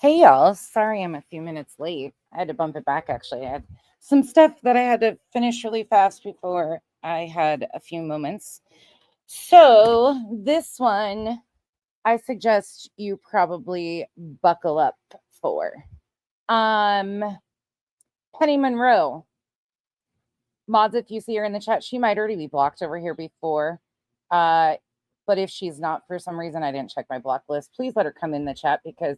Hey y'all, sorry I'm a few minutes late. I had to bump it back actually. I had some stuff that I had to finish really fast before I had a few moments. So, this one I suggest you probably buckle up for. Um Penny Monroe. Mods, if you see her in the chat, she might already be blocked over here before. Uh but if she's not for some reason, I didn't check my block list. Please let her come in the chat because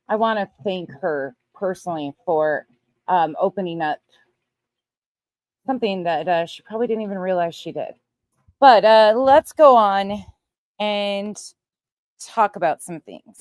I want to thank her personally for opening up something that she probably didn't even realize she did. But let's go on and talk about some things.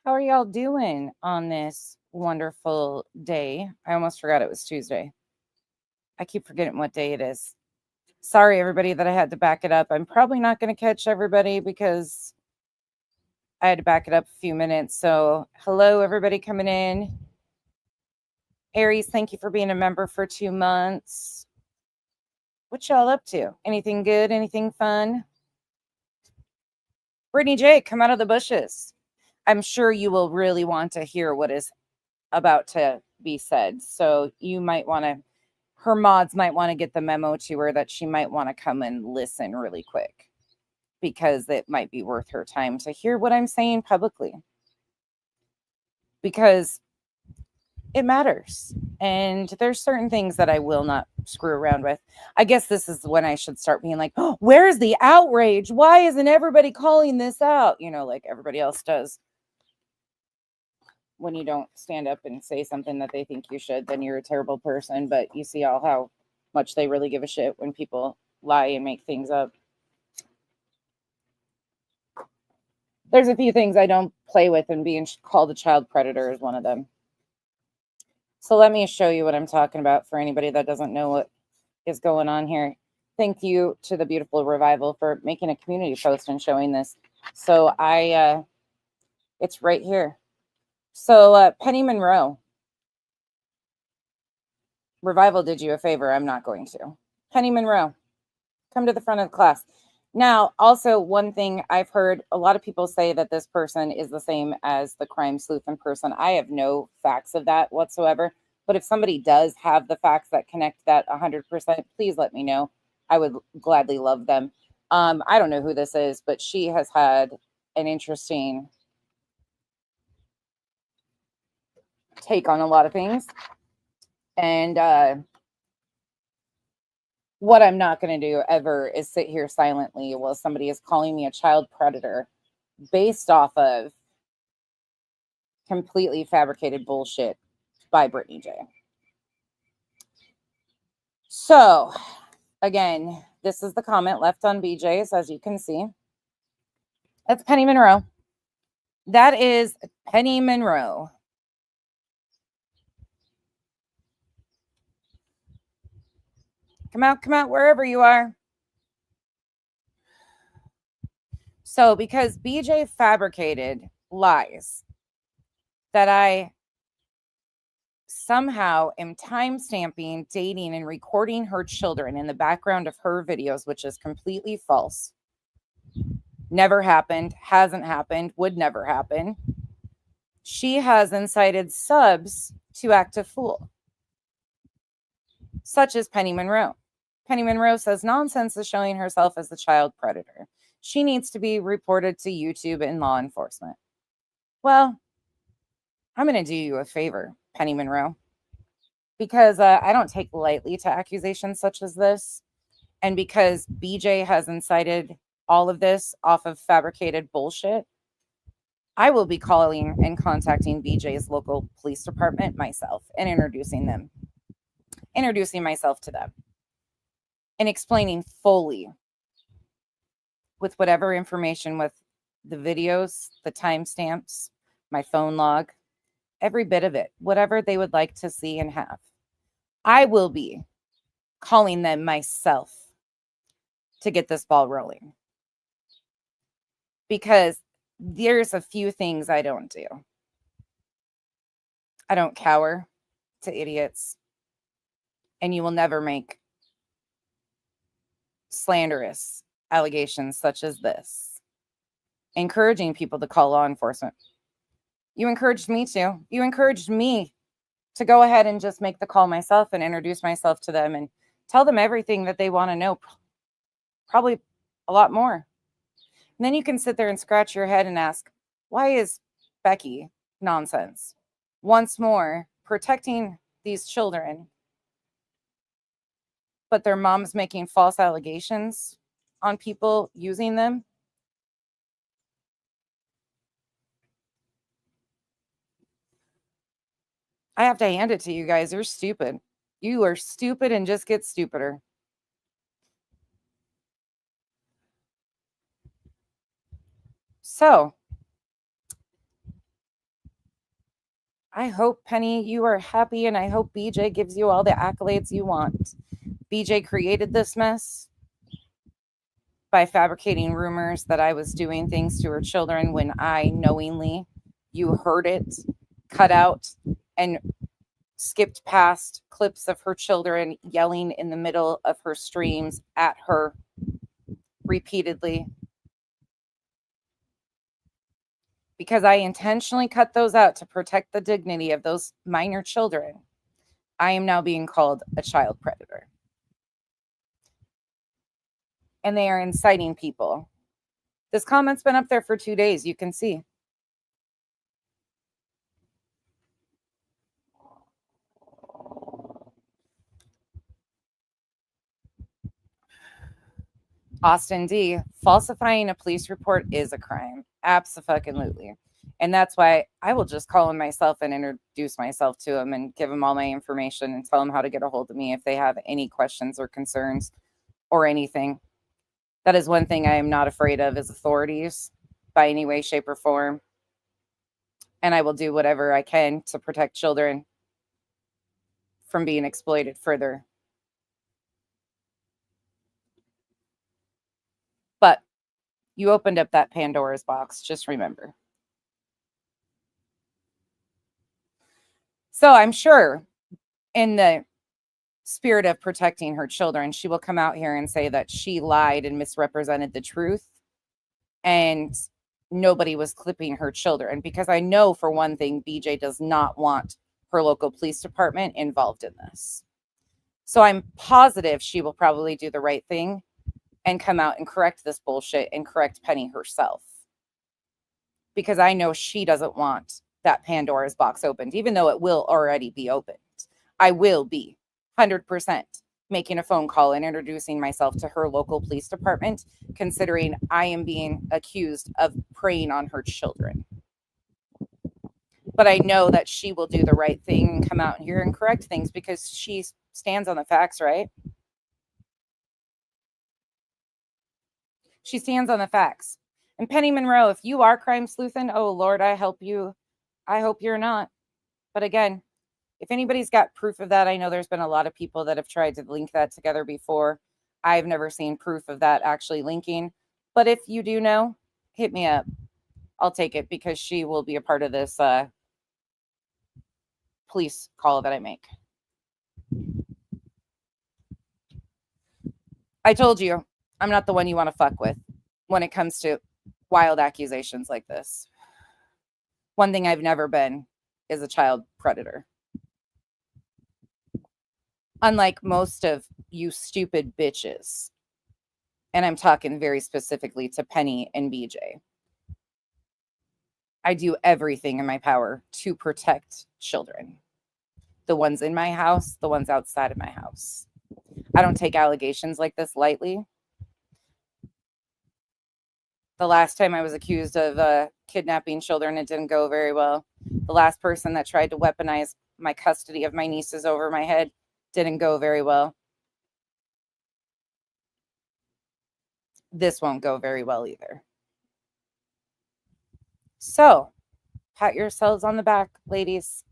How are y'all doing on this wonderful day? I almost forgot it was Tuesday. I keep forgetting what day it is. Sorry, everybody, that I had to back it up. I'm probably not going to catch everybody because I had to back it up a few minutes. So, hello, everybody coming in. Aries, thank you for being a member for 2 months. What y'all up to? Anything good? Anything fun? Brittany J, come out of the bushes. I'm sure you will really want to hear what is about to be said. So you might want to, her mods might want to get the memo to her that she might want to come and listen really quick because it might be worth her time to hear what I'm saying publicly. Because it matters. And there's certain things that I will not screw around with. I guess this is when I should start being like, oh, where's the outrage? Why isn't everybody calling this out? You know, like everybody else does. When you don't stand up and say something that they think you should, then you're a terrible person. But you see all how much they really give a shit when people lie and make things up. There's a few things I don't play with, and being called a child predator is one of them. So let me show you what I'm talking about for anybody that doesn't know what is going on here. Thank you to the beautiful Revival for making a community post and showing this. So it's right here. So Penny Monroe. Revival did you a favor. I'm not going to. Penny Monroe, come to the front of the class. Now, also one thing I've heard a lot of people say that this person is the same as the crime sleuth in person. I have no facts of that whatsoever. But if somebody does have the facts that connect that 100%, please let me know. I would gladly love them. I don't know who this is, but she has had an interesting take on a lot of things. And what I'm not going to do ever is sit here silently while somebody is calling me a child predator based off of completely fabricated bullshit by Brittany J. So, again, this is the comment left on BJ's, as you can see. That's Penny Monroe. That is Penny Monroe. Come out, wherever you are. So, because BJ fabricated lies that I somehow am time-stamping, dating, and recording her children in the background of her videos, which is completely false. Never happened, hasn't happened, would never happen. she has incited subs to act a fool, such as Penny Monroe. Penny Monroe says nonsense is showing herself as the child predator. She needs to be reported to YouTube and law enforcement. Well, I'm going to do you a favor, Penny Monroe, because I don't take lightly to accusations such as this. And because BJ has incited all of this off of fabricated bullshit, I will be calling and contacting BJ's local police department myself and introducing myself to them and explaining fully with whatever information, with the videos, the timestamps, my phone log, every bit of it, whatever they would like to see and have. I will be calling them myself to get this ball rolling, because there's a few things I don't do. I don't cower to idiots, and you will never make slanderous allegations such as this, encouraging people to call law enforcement. You encouraged me to. You encouraged me to go ahead and just make the call myself and introduce myself to them and tell them everything that they want to know, probably a lot more. And then you can sit there and scratch your head and ask, why is Becky nonsense once more protecting these children, but their mom's making false allegations on people using them? I have to hand it to you guys. You're stupid. You are stupid and just get stupider. So, I hope, Penny, you are happy, and I hope BJ gives you all the accolades you want. BJ created this mess by fabricating rumors that I was doing things to her children when I knowingly, you heard it, cut out and skipped past clips of her children yelling in the middle of her streams at her repeatedly. Because I intentionally cut those out to protect the dignity of those minor children, I am now being called a child predator. And they are inciting people. This comment's been up there for 2 days. You can see. Austin D, falsifying a police report is a crime. Abso-fucking-lutely. And that's why I will just call him myself and introduce myself to him and give him all my information and tell him how to get a hold of me if they have any questions or concerns or anything. That is one thing I am not afraid of, is authorities by any way, shape, or form. And I will do whatever I can to protect children from being exploited further. But you opened up that Pandora's box, just remember. So I'm sure in the spirit of protecting her children, she will come out here and say that she lied and misrepresented the truth and nobody was clipping her children, because I know for one thing, BJ does not want her local police department involved in this. So I'm positive she will probably do the right thing and come out and correct this bullshit and correct Penny herself, because I know she doesn't want that Pandora's box opened, even though it will already be opened. I will be 100% making a phone call and introducing myself to her local police department, considering I am being accused of preying on her children. But I know that she will do the right thing and come out here and correct things, because she stands on the facts, right? She stands on the facts. And Penny Monroe, if you are crime sleuthing, oh Lord, I help you. I hope you're not. But again, if anybody's got proof of that, I know there's been a lot of people that have tried to link that together before. I've never seen proof of that actually linking. But if you do know, hit me up. I'll take it, because she will be a part of this police call that I make. I told you, I'm not the one you want to fuck with when it comes to wild accusations like this. One thing I've never been is a child predator. Unlike most of you stupid bitches. And I'm talking very specifically to Penny and BJ. I do everything in my power to protect children. The ones in my house, the ones outside of my house. I don't take allegations like this lightly. The last time I was accused of kidnapping children, it didn't go very well. The last person that tried to weaponize my custody of my nieces over my head didn't go very well. This won't go very well either. So, pat yourselves on the back, ladies.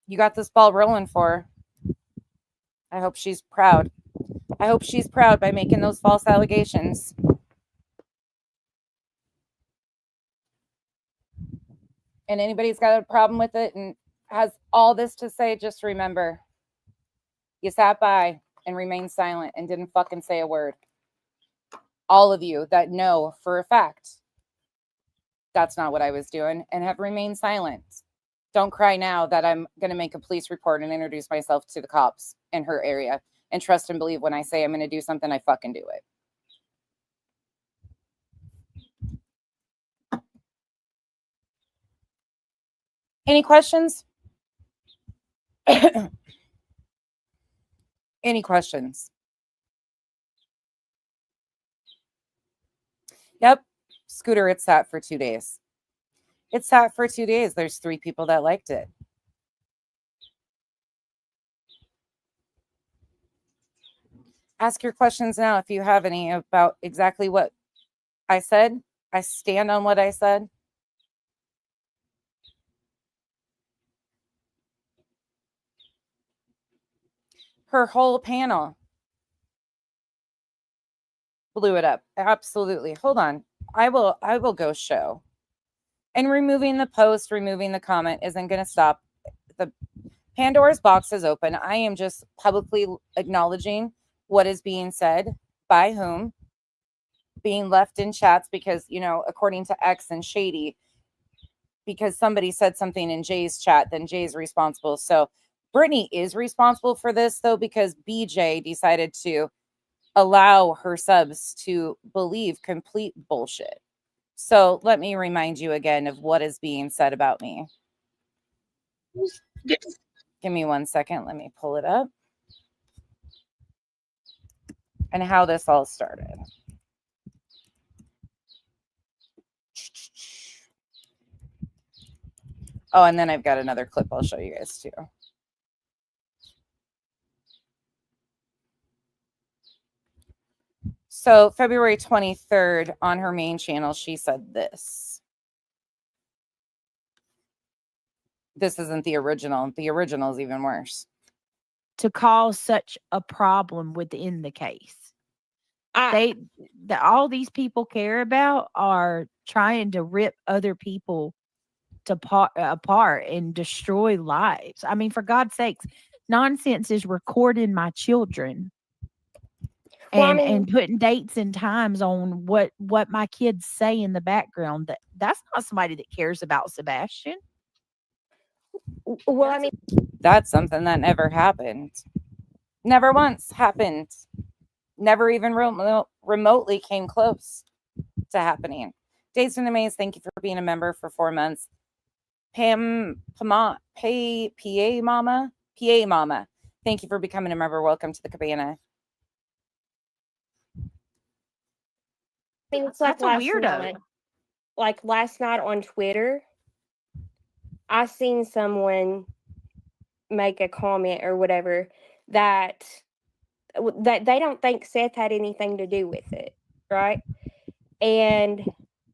You got this ball rolling for her. I hope she's proud. I hope she's proud by making those false allegations. And anybody's got a problem with it and has all this to say, just remember, you sat by and remained silent and didn't fucking say a word. All of you that know for a fact that's not what I was doing and have remained silent. Don't cry now that I'm going to make a police report and introduce myself to the cops in her area. And trust and believe when I say I'm going to do something, I fucking do it. Any questions? Any questions? Yep. Scooter, it sat for 2 days. It sat for 2 days. There's 3 people that liked it. Ask your questions now if you have any about exactly what I said. I stand on what I said. Her whole panel blew it up. Absolutely. Hold on. I will go show. And removing the post, removing the comment isn't going to stop. The Pandora's box is open. I am just publicly acknowledging what is being said by whom, being left in chats because, you know, according to X and Shady, because somebody said something in Jay's chat, then Jay's responsible. So Brittany is responsible for this, though, because BJ decided to allow her subs to believe complete bullshit. So let me remind you again of what is being said about me. Give me 1 second. Let me pull it up. And how this all started. Oh, and then I've got another clip I'll show you guys too. So February 23rd on her main channel, she said this. This isn't the original. The original is even worse. To cause such a problem within the case. All these people care about are trying to rip other people apart and destroy lives. I mean, for God's sakes, nonsense is recording my children and putting dates and times on what my kids say in the background. That's not somebody that cares about Sebastian. Well, I mean, that's something that never happened. Never once happened. Never even remotely came close to happening. Days in the Maze, thank you for being a member for 4 months. PA Mama, thank you for becoming a member. Welcome to the cabana. It's like last night. Like last night on Twitter, I seen someone make a comment or whatever that they don't think Seth had anything to do with it, right? And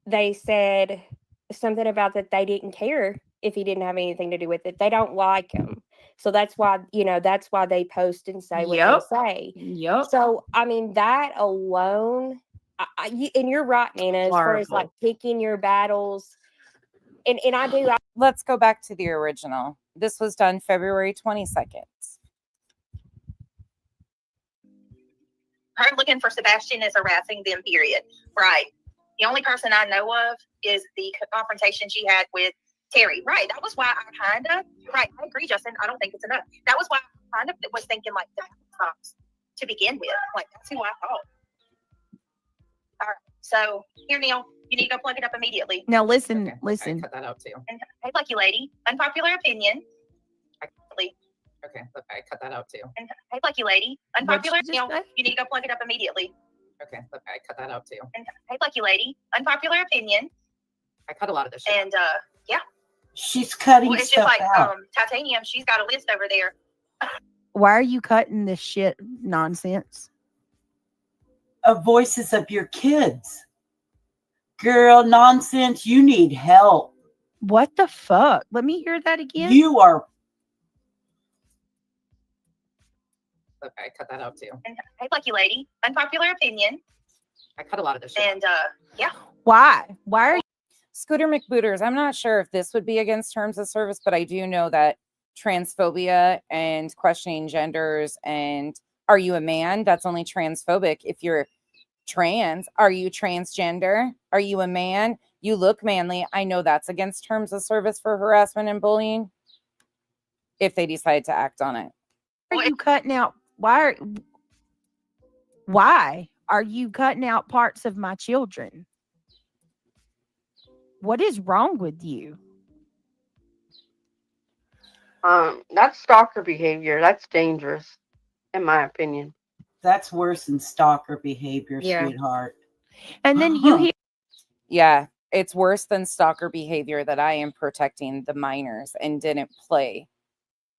they said something about that they didn't care if he didn't have anything to do with it. They don't like him. So that's why, that's why they post and say what they say. Yep. So, I mean, that alone, and you're right, Nina, as far as like picking your battles. And I do. Let's go back to the original. This was done February 22nd. Her looking for Sebastian is harassing them, period. Right. The only person I know of is the confrontation she had with Terry. Right. That was why I kind of, right. I agree, Justin. I don't think it's enough. That was why I kind of was thinking like that to begin with. Like, that's who I thought. All right. So here, Neil, you need to go plug it up immediately. Now listen, Okay, listen. I cut that out too. And hey, lucky lady, unpopular opinion. Okay, look, I cut that out too. And hey, lucky lady, What'd unpopular. you just Neil, say? you need to go plug it up immediately. Okay, look, I cut that out too. And hey, lucky lady, unpopular opinion. I cut a lot of this shit out. And yeah, She's cutting well, it's stuff just like out. Titanium. She's got a list over there. Why are you cutting this shit nonsense? Of voices of your kids. Girl, nonsense. You need help. What the fuck? Let me hear that again. You are. Look, I cut that out too. And hey, lucky lady, unpopular opinion. I cut a lot of this shit out. And yeah, Why? Why are you? Scooter McBooters, I'm not sure if this would be against terms of service, but I do know that transphobia and questioning genders and are you a man? That's only transphobic. If you're trans, are you transgender? Are you a man? You look manly. I know that's against terms of service for harassment and bullying if they decide to act on it. Are you cutting out? Why are you cutting out parts of my children? What is wrong with you? That's stalker behavior. That's dangerous, in my opinion. That's worse than stalker behavior, Yeah. sweetheart. And then you Uh-huh. hear Yeah, it's worse than stalker behavior that I am protecting the minors and didn't play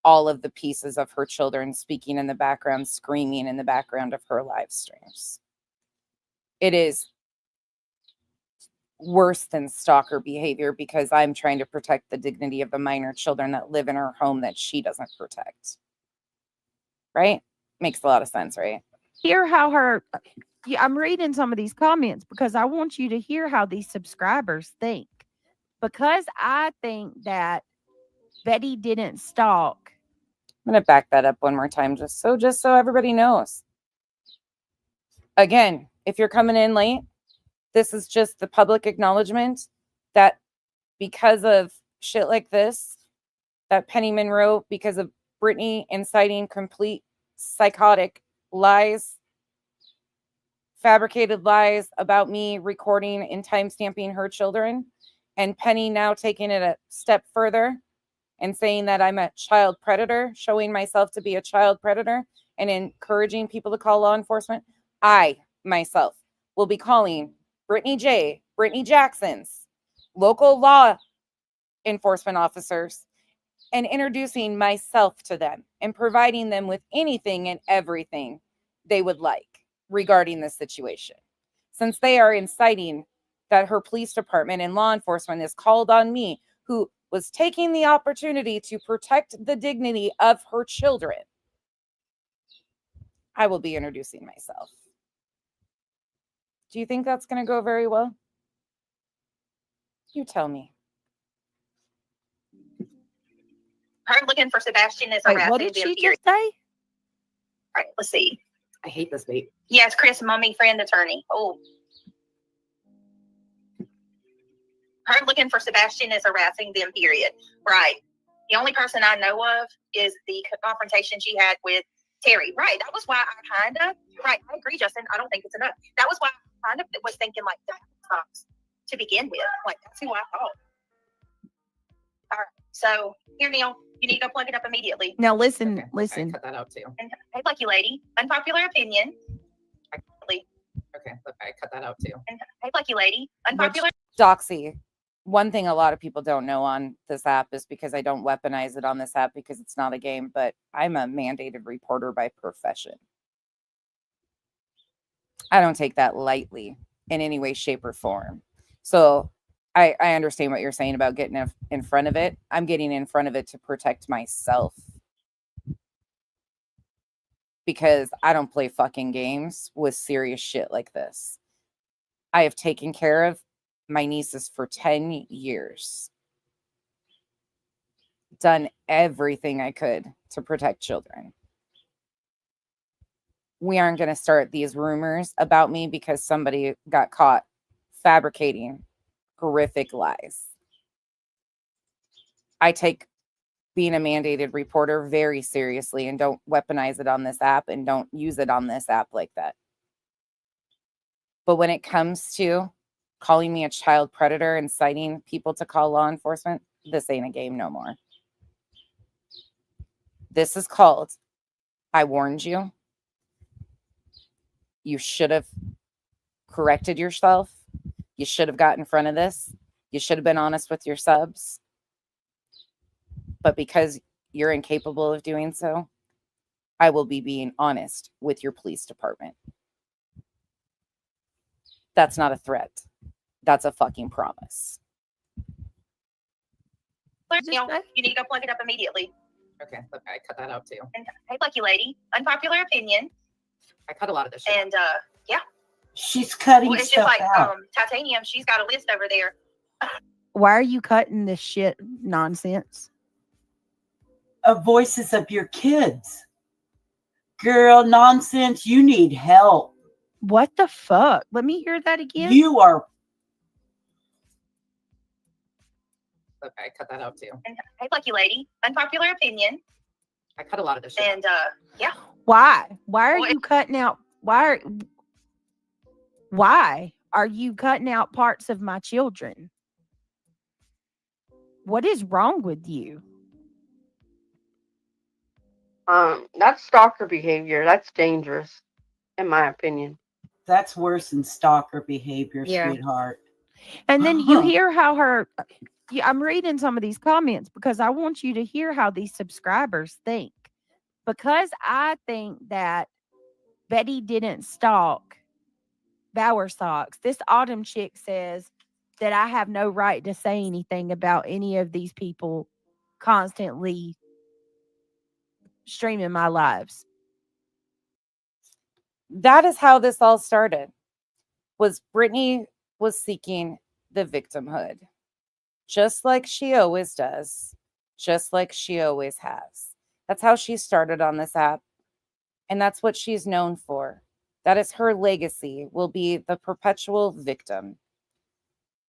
all of the pieces of her children speaking in the background, screaming in the background of her live streams. It is worse than stalker behavior because I'm trying to protect the dignity of the minor children that live in her home that she doesn't protect. Right? Makes a lot of sense, right? hear how her. Yeah, I'm reading some of these comments because I want you to hear how these subscribers think. Because I think that Betty didn't stalk. I'm going to back that up one more time just so everybody knows. Again, if you're coming in late, this is just the public acknowledgement that because of shit like this, that Penny Monroe, because of Brittany inciting complete psychotic lies, fabricated lies about me recording and timestamping her children, and Penny now taking it a step further and saying that I'm a child predator, showing myself to be a child predator and encouraging people to call law enforcement. I, myself, will be calling Brittany Jackson's local law enforcement officers and introducing myself to them and providing them with anything and everything they would like regarding this situation. Since they are inciting that her police department and law enforcement is called on me, who was taking the opportunity to protect the dignity of her children, I will be introducing myself. Do you think that's going to go very well? You tell me. her looking for Sebastian is Wait, harassing what did them. she Period. just say? All right, let's see. I hate this bait. Yes, Chris, mommy, friend, attorney. Oh. Her looking for Sebastian is harassing them, period. Right. The only person I know of is the confrontation she had with Terry. Right. That was why I kind of, right. I agree, Justin. I don't think it's enough. That was why I kind of was thinking like that to begin with. Like, that's who I thought. All right. So here, Neil, you need to go plug it up immediately. Now listen, Okay, listen. I cut that out too. And hey, lucky lady, unpopular opinion. Okay, look, I cut that out too. And hey, lucky lady, unpopular. Doxy. One thing a lot of people don't know on this app is because I don't weaponize it on this app because it's not a game, but I'm a mandated reporter by profession. I don't take that lightly in any way, shape, or form. So I understand what you're saying about getting in front of it. I'm getting in front of it to protect myself because I don't play fucking games with serious shit like this. I have taken care of my nieces for 10 years. Done everything I could to protect children. We aren't going to start these rumors about me because somebody got caught fabricating horrific lies. I take being a mandated reporter very seriously and don't weaponize it on this app and don't use it on this app like that. But when it comes to calling me a child predator and citing people to call law enforcement, this ain't a game no more. This is called, I warned you. You should have corrected yourself. You should have got in front of this. You should have been honest with your subs. But because you're incapable of doing so, I will be being honest with your police department. That's not a threat. That's a fucking promise. You need to go plug it up immediately. Okay, look, I cut that out too. And hey, lucky lady, unpopular opinion. I cut a lot of this shit. And yeah, She's cutting well, it's just stuff like out. Titanium. She's got a list over there. Why are you cutting this shit nonsense? Of voices of your kids. Girl, nonsense. You need help. What the fuck? Let me hear that again. You are. Look, I cut that out too. And hey, lucky lady, unpopular opinion. I cut a lot of this shit. And yeah, Why? Why are Well, you cutting out? Why are you cutting out parts of my children? What is wrong with you? That's stalker behavior. That's dangerous, in my opinion. That's worse than stalker behavior, Yeah. sweetheart. And then you hear how her. Yeah, I'm reading some of these comments because I want you to hear how these subscribers think. Because I think that Betty didn't stalk Bower Socks. This Autumn chick says that I have no right to say anything about any of these people constantly streaming my lives. That is how this all started. Was Brittany was seeking the victimhood. Just like she always does. Just like she always has. That's how she started on this app. And that's what she's known for. That is her legacy, will be the perpetual victim.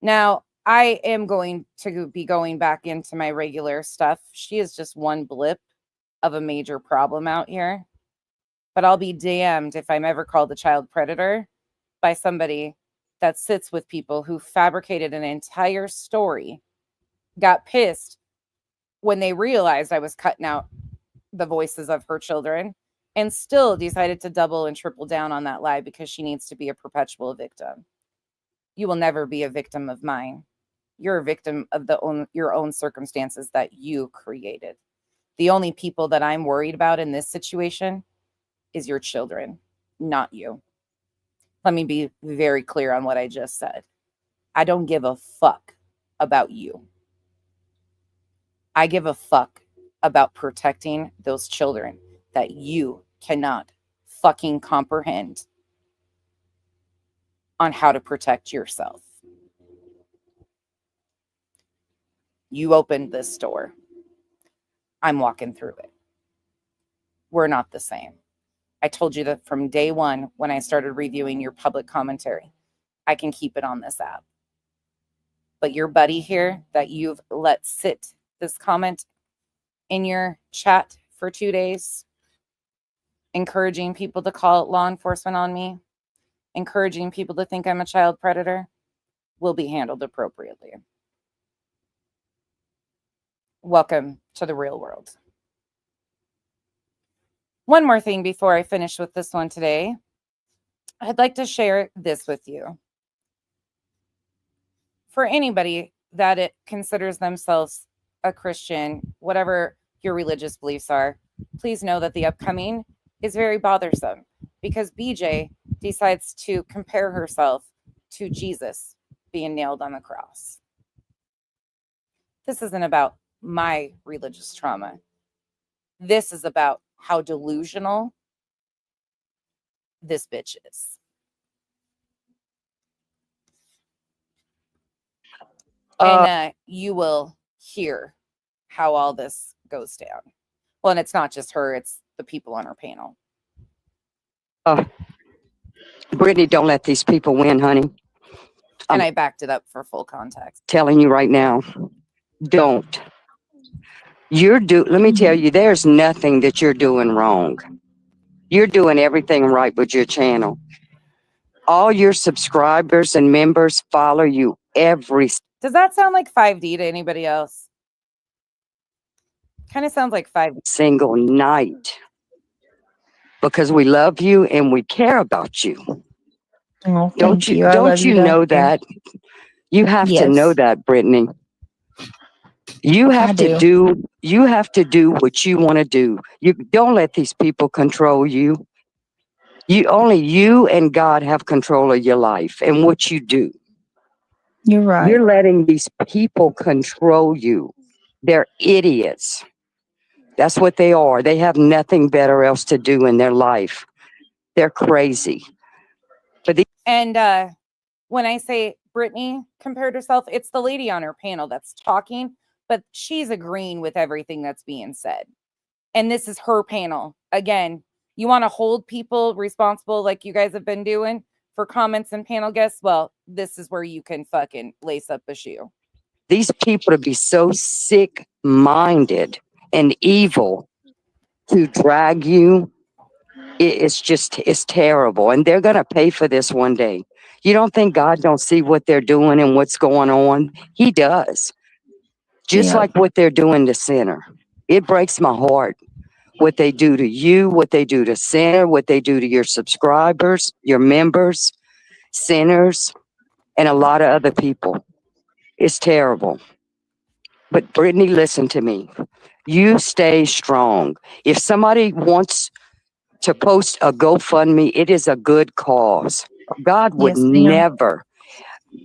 Now, I am going to be going back into my regular stuff. She is just one blip of a major problem out here. But I'll be damned if I'm ever called a child predator by somebody that sits with people who fabricated an entire story, got pissed when they realized I was cutting out the voices of her children, and still decided to double and triple down on that lie because she needs to be a perpetual victim. You will never be a victim of mine. You're a victim of your own circumstances that you created. The only people that I'm worried about in this situation is your children, not you. Let me be very clear on what I just said. I don't give a fuck about you. I give a fuck about protecting those children that you cannot fucking comprehend on how to protect yourself. You opened this door. I'm walking through it. We're not the same. I told you that from day one when I started reviewing your public commentary. I can keep it on this app. But your buddy here that you've let sit this comment in your chat for 2 days, encouraging people to call law enforcement on me, encouraging people to think I'm a child predator, will be handled appropriately. Welcome to the real world. One more thing before I finish with this one today. I'd like to share this with you. For anybody that it considers themselves a Christian, whatever your religious beliefs are, please know that the upcoming is very bothersome because BJ decides to compare herself to Jesus being nailed on the cross. This isn't about my religious trauma. This is about how delusional this bitch is. And you will hear how all this goes down. Well, and it's not just her, it's the people on her panel. Brittany, don't let these people win, honey. And I backed it up for full context. telling you right now, don't. Let me tell Mhm. you, there's nothing that you're doing wrong. You're doing everything right with your channel. All your subscribers and members follow you every Does that sound like 5D to anybody else? Kind of sounds like 5D. single night because we love you and we care about you. Oh, thank you. I Don't love you you back know there. that? You have to know Yes, that, Brittany. You I have to do. do what you want to do. You don't let these people control you. Only you and God have control of your life and what you do. You're right. You're letting these people control you. They're idiots. That's what they are. They have nothing better else to do in their life. They're crazy. And when I say Brittany compared herself, it's the lady on her panel that's talking, but she's agreeing with everything that's being said. And this is her panel. Again, you want to hold people responsible like you guys have been doing for comments and panel guests? Well, this is where you can fucking lace up a shoe. These people to be so sick-minded and evil to drag you, it's terrible. And they're going to pay for this one day. You don't think God don't see what they're doing and what's going on? He does. Just Yeah. like what they're doing to Sinner. It breaks my heart. What they do to you, what they do to Sinner, what they do to your subscribers, your members, sinners, and a lot of other people. It's terrible. But Brittany, listen to me. You stay strong. If somebody wants to post a GoFundMe, it is a good cause. God would Yes, ma'am. never,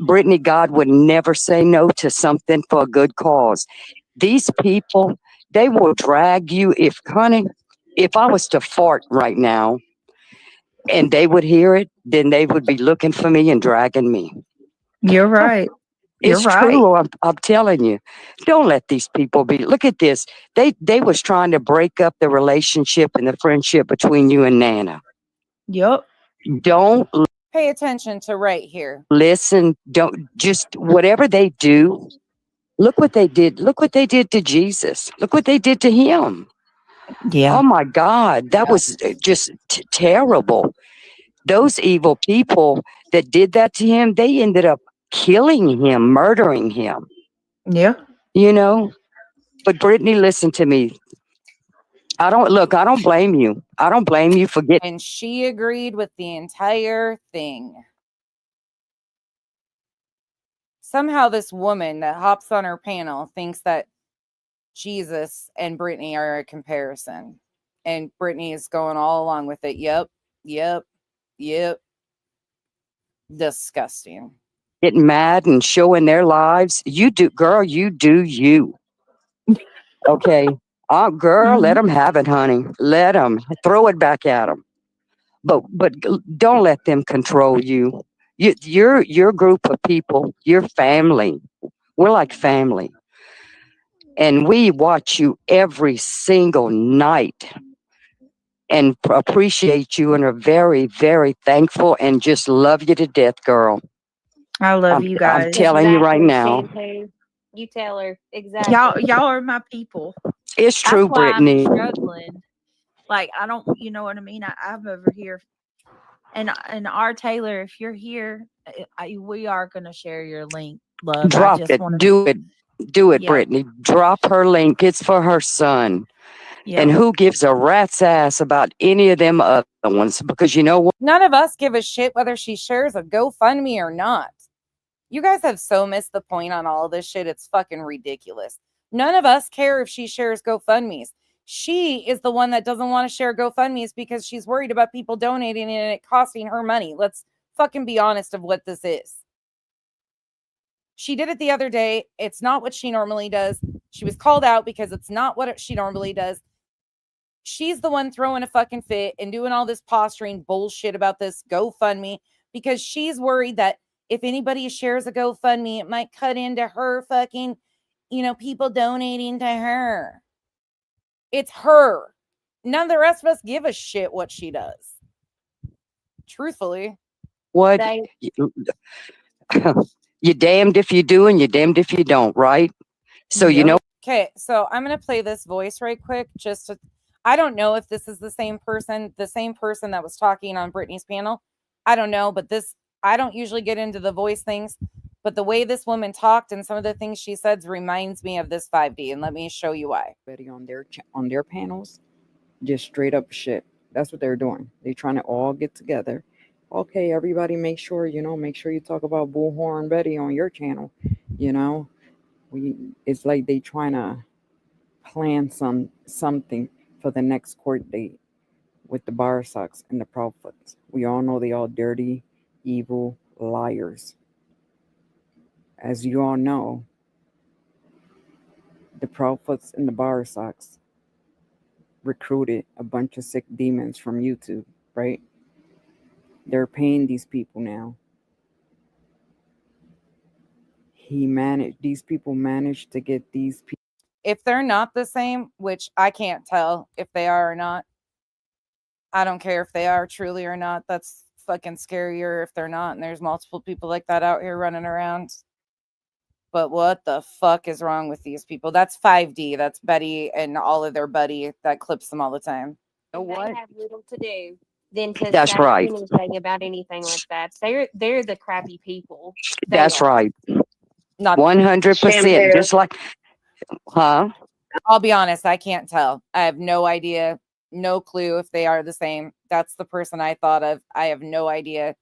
Brittany, God would never say no to something for a good cause. These people, they will drag you. If I was to fart right now and they would hear it, then they would be looking for me and dragging me. You're right. You're It's right. true. I'm telling you. Don't let these people be. Look at this. They was trying to break up the relationship and the friendship between you and Nana. Yep. Don't Pay attention to right here. listen. Don't just whatever they do. Look what they did. Look what they did to Jesus. Look what they did to him. Yeah. Oh my God, that was just terrible. Those evil people that did that to him, they ended up killing him, murdering him. Yeah. You know. But Brittany, listen to me. I don't blame you. I don't blame you for getting. And she agreed with the entire thing. Somehow this woman that hops on her panel thinks that Jesus and Brittany are a comparison. And Brittany is going all along with it. Yep. Disgusting. Getting mad and showing their lives. You do, girl, you do you. Okay. Girl, let them have it, honey. Let them. Throw it back at them. But don't let them control you. Your group of people, your family. We're like family. And we watch you every single night and appreciate you and are very, very thankful and just love you to death, girl. I love you I'm guys. telling you right now. Shampoo. You tell her exactly. Y'all are my people. It's true, That's why Brittany. I'm struggling. Like I don't, you know what I mean. I'm over here, and our Taylor, if you're here, we are going to share your link. Love. Drop I just it. want to Do it, Yeah. Brittany. Drop her link. It's for her son. Yeah. And who gives a rat's ass about any of them other ones? Because you know what? None of us give a shit whether she shares a GoFundMe or not. You guys have so missed the point on all of this shit. It's fucking ridiculous. None of us care if she shares GoFundMes. She is the one that doesn't want to share GoFundMes because she's worried about people donating and it costing her money. Let's fucking be honest of what this is. She did it the other day. It's not what she normally does. She was called out because it's not what she normally does. She's the one throwing a fucking fit and doing all this posturing bullshit about this GoFundMe because she's worried that if anybody shares a GoFundMe, it might cut into her fucking, people donating to her. It's her. None of the rest of us give a shit what she does. Truthfully. What? You're damned if you do and you're damned if you don't, right? So you know. Okay, so I'm gonna play this voice right quick. I don't know if this is the same person that was talking on Brittany's panel. I don't know, but I don't usually get into the voice things, but the way this woman talked and some of the things she said reminds me of this 5D, and let me show you why. On their panels, just straight up shit. That's what they're doing. They're trying to all get together. Okay, everybody, make sure you talk about Bullhorn Betty on your channel. It's like they trying to plan something for the next court date with the bar socks and the prophets. We all know they all dirty, evil liars. As you all know, the prophets and the bar socks recruited a bunch of sick demons from YouTube, right? They're paying these people now. These people managed to get these people. If they're not the same, which I can't tell if they are or not, I don't care if they are truly or not. That's fucking scarier if they're not. And there's multiple people like that out here running around. But what the fuck is wrong with these people? That's 5D. That's Betty and all of their buddy that clips them all the time. You know what? They have little to do than to That's say right. anything about anything like that. They're the crappy people. That's right. Not 100%. Just like, huh? I'll be honest, I can't tell. I have no idea, no clue if they are the same. That's the person I thought of. I have no idea.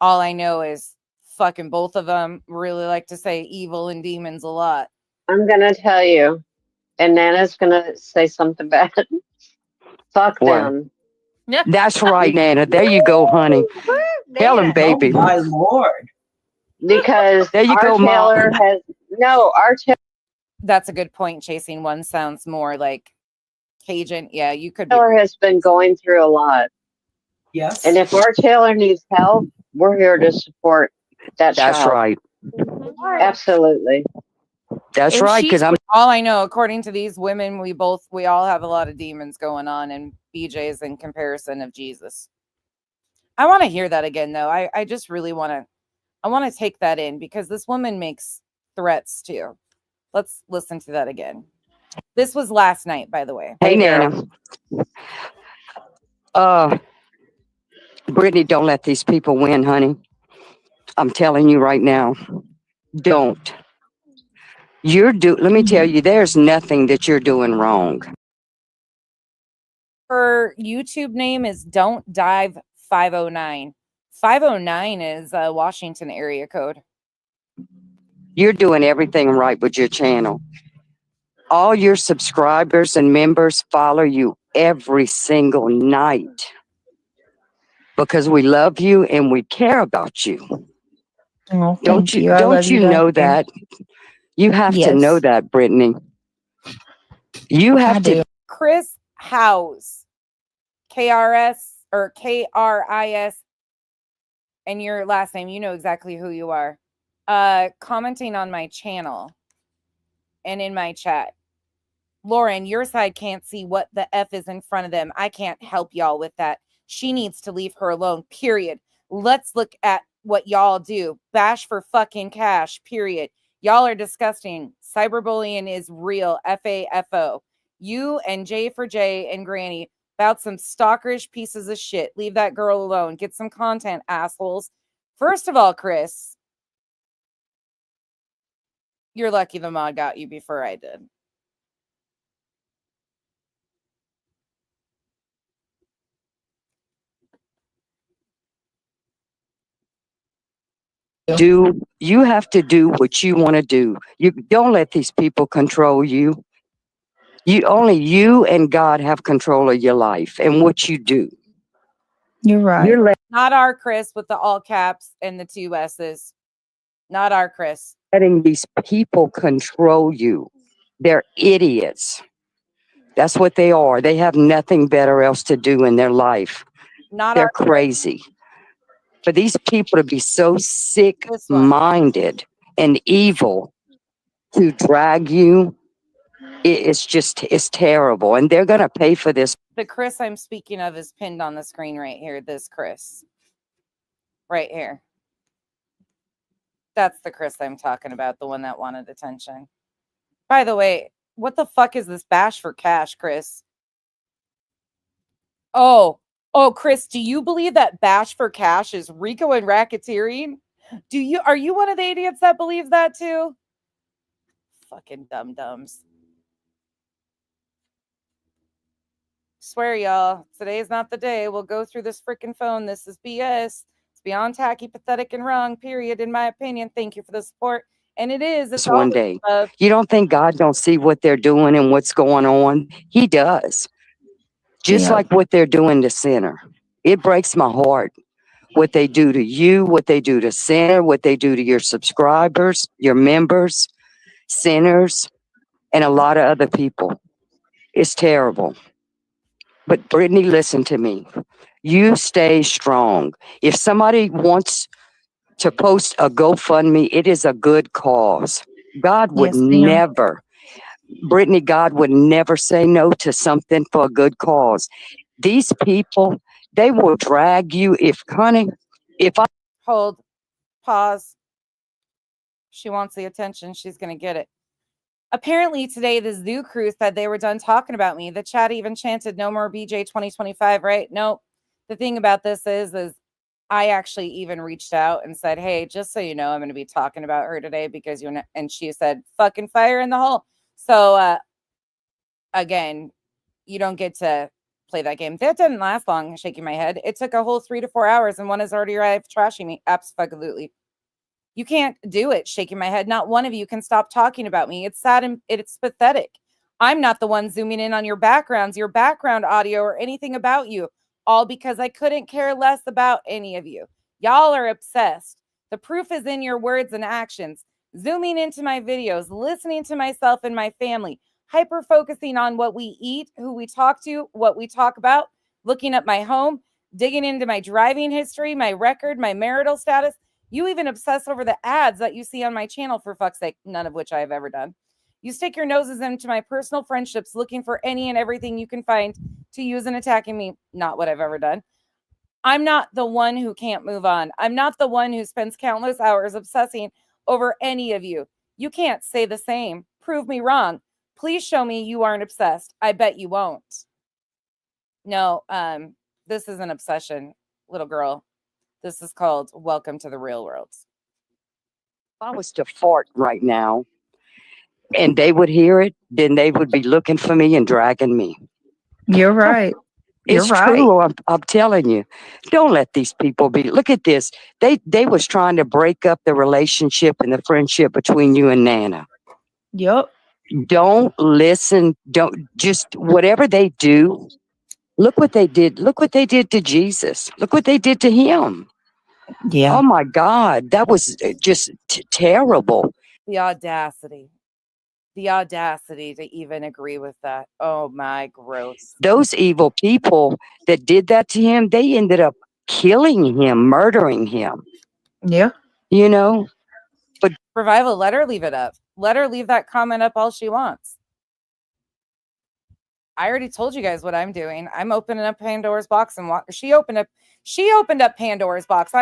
All I know is fucking both of them really like to say evil and demons a lot. I'm gonna tell you, and Nana's gonna say something bad. Fuck What? them. That's right, Nana. There you go, honey. Tell him, baby. Oh my Lord. Because There you our go, Mom. Taylor has our Taylor. That's a good point. Chasing one sounds more like Cajun. Yeah, you could be. Taylor has been going through a lot. Yes. And if our Taylor needs help, we're here to support that That's child. right. Absolutely. That's And right. Because I'm All I know, according to these women, we all have a lot of demons going on, and BJ's in comparison of Jesus. I want to hear that again, though. I just really want to take that in because this woman makes threats too. Let's listen to that again. This was last night, by the way. Hey, Nana. Brittany, don't let these people win, honey. I'm telling you right now. Don't. Let me tell you, there's nothing that you're doing wrong. Her YouTube name is Don't Dive 509. 509 is a Washington area code. You're doing everything right with your channel. All your subscribers and members follow you every single night because we love you and we care about you. Oh, Don't thank you? I Don't love you back know there. that? You have to Yes. know that, Brittany. You have I to. do. Chris House, KRS or KRIS, and your last name, you know exactly who you are. Commenting on my channel and in my chat. Lauren, your side can't see what the F is in front of them. I can't help y'all with that. She needs to leave her alone, period. Let's look at what y'all do. Bash for fucking cash, period. Y'all are disgusting. Cyberbullying is real. FAFO. You and J for J and Granny about some stalkerish pieces of shit. Leave that girl alone. Get some content, assholes. First of all, Chris, you're lucky the mod got you before I did. You have to do what you want to do. You don't let these people control you. Only you and God have control of your life and what you do. You're right. You're Not our Chris with the all caps and the 2 S's. Not our Chris. letting these people control you. They're idiots. That's what they are. They have nothing better else to do in their life. Not They're our Chris. crazy. For these people to be so This one. sick-minded and evil to drag you, it's terrible. And they're going to pay for this. The Chris I'm speaking of is pinned on the screen right here. This Chris. Right here. That's the Chris I'm talking about, the one that wanted attention. By the way, what the fuck is this bash for cash, Chris? Oh, Chris, do you believe that bash for cash is RICO and racketeering? Are you one of the idiots that believes that too? Fucking dum-dums. Swear, y'all, today's not the day. We'll go through this freaking phone. This is BS. It's beyond tacky, pathetic, and wrong, period, in my opinion. Thank you for the support. And it is. It's one day. You don't think God don't see what they're doing and what's going on? He does. Just like what they're doing to Sinner. It breaks my heart. What they do to you, what they do to Sinner, what they do to your subscribers, your members, sinners, and a lot of other people. It's terrible. But Brittany, listen to me. You stay strong. If somebody wants to post a GoFundMe, it is a good cause. God would never, Brittany, God would never say no to something for a good cause. These people, they will drag you if I hold, pause. She wants the attention. She's going to get it. Apparently today, the Zoo crew said they were done talking about me. The chat even chanted no more BJ 2025, right? Nope. The thing about this is I actually even reached out and said, hey, just so you know, I'm going to be talking about her today because and she said, fucking fire in the hole. So, again, you don't get to play that game. That didn't last long, shaking my head. It took a whole 3 to 4 hours and one has already arrived trashing me. Absolutely. You can't do it, shaking my head. Not one of you can stop talking about me. It's sad and it's pathetic. I'm not the one zooming in on your backgrounds, your background audio, or anything about you, all because I couldn't care less about any of you. Y'all are obsessed. The proof is in your words and actions. Zooming into my videos, listening to myself and my family, hyper-focusing on what we eat, who we talk to, what we talk about, looking at my home, digging into my driving history, my record, my marital status. You even obsess over the ads that you see on my channel, for fuck's sake, none of which I have ever done. You stick your noses into my personal friendships, looking for any and everything you can find to use in attacking me. Not what I've ever done. I'm not the one who can't move on. I'm not the one who spends countless hours obsessing over any of you. You can't say the same. Prove me wrong. Please show me you aren't obsessed. I bet you won't. No, this is an obsession, little girl. This is called Welcome to the Real World. If I was to fart right now and they would hear it, then they would be looking for me and dragging me. You're right. It's true. I'm telling you. Don't let these people be. Look at this. They was trying to break up the relationship and the friendship between you and Nana. Yep. Don't listen. Don't just whatever they do. Look what they did. Look what they did to Jesus. Look what they did to him. Yeah. Oh my God. That was just terrible. The audacity to even agree with that. Oh my, gross. Those evil people that did that to him, they ended up killing him, murdering him. Yeah. You know? But Revival, let her leave it up. Let her leave that comment up all she wants. I already told you guys what I'm doing. I'm opening up Pandora's box and she opened up Pandora's box.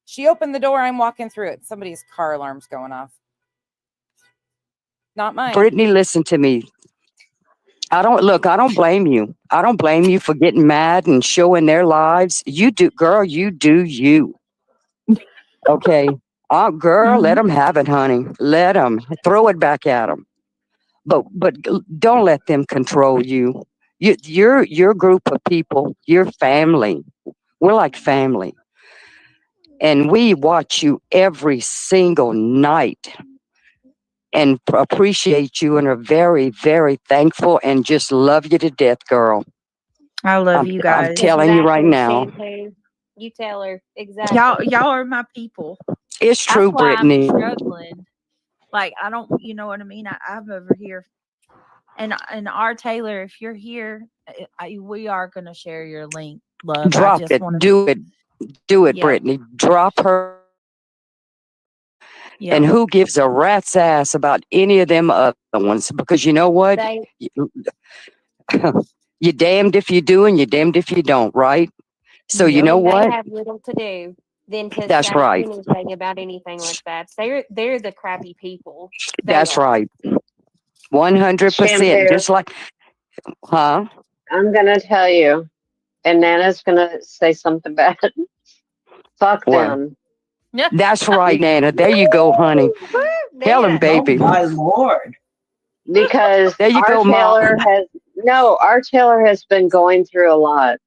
She opened the door. I'm walking through it. Somebody's car alarm's going off. Not mine. Brittany, listen to me. I don't blame you. I don't blame you for getting mad and showing their lives. You do, girl, you do you. Okay. Girl, let them have it, honey. Let them. Throw it back at them. But don't let them control you. Your group of people, your family. We're like family. And we watch you every single night and appreciate you and are very, very thankful and just love you to death, girl. I love you guys. I'm telling you right now. Shampoo. You tell her exactly. Y'all are my people. It's true, That's why Brittany. I'm struggling. Like I don't, you know what I mean? I'm over here, and our Taylor, if you're here, we are gonna share your link. Love, Drop it. Do it, yeah. Brittany. Drop her. Yeah. And who gives a rat's ass about any of them other ones? Because you know what? You're damned if you do and you're damned if you don't, right? So you know what? They have little to do. than to That's say right. anything about anything like that. They're the crappy people. They That's are. right. 100%. Shampoo. Just like, huh? I'm gonna tell you, and Nana's gonna say something bad. Fuck What? them. That's right, Nana. There you go, honey. Tell him, There. Oh baby. my lord. Because There you our go, Taylor Mom. has our Taylor has been going through a lot.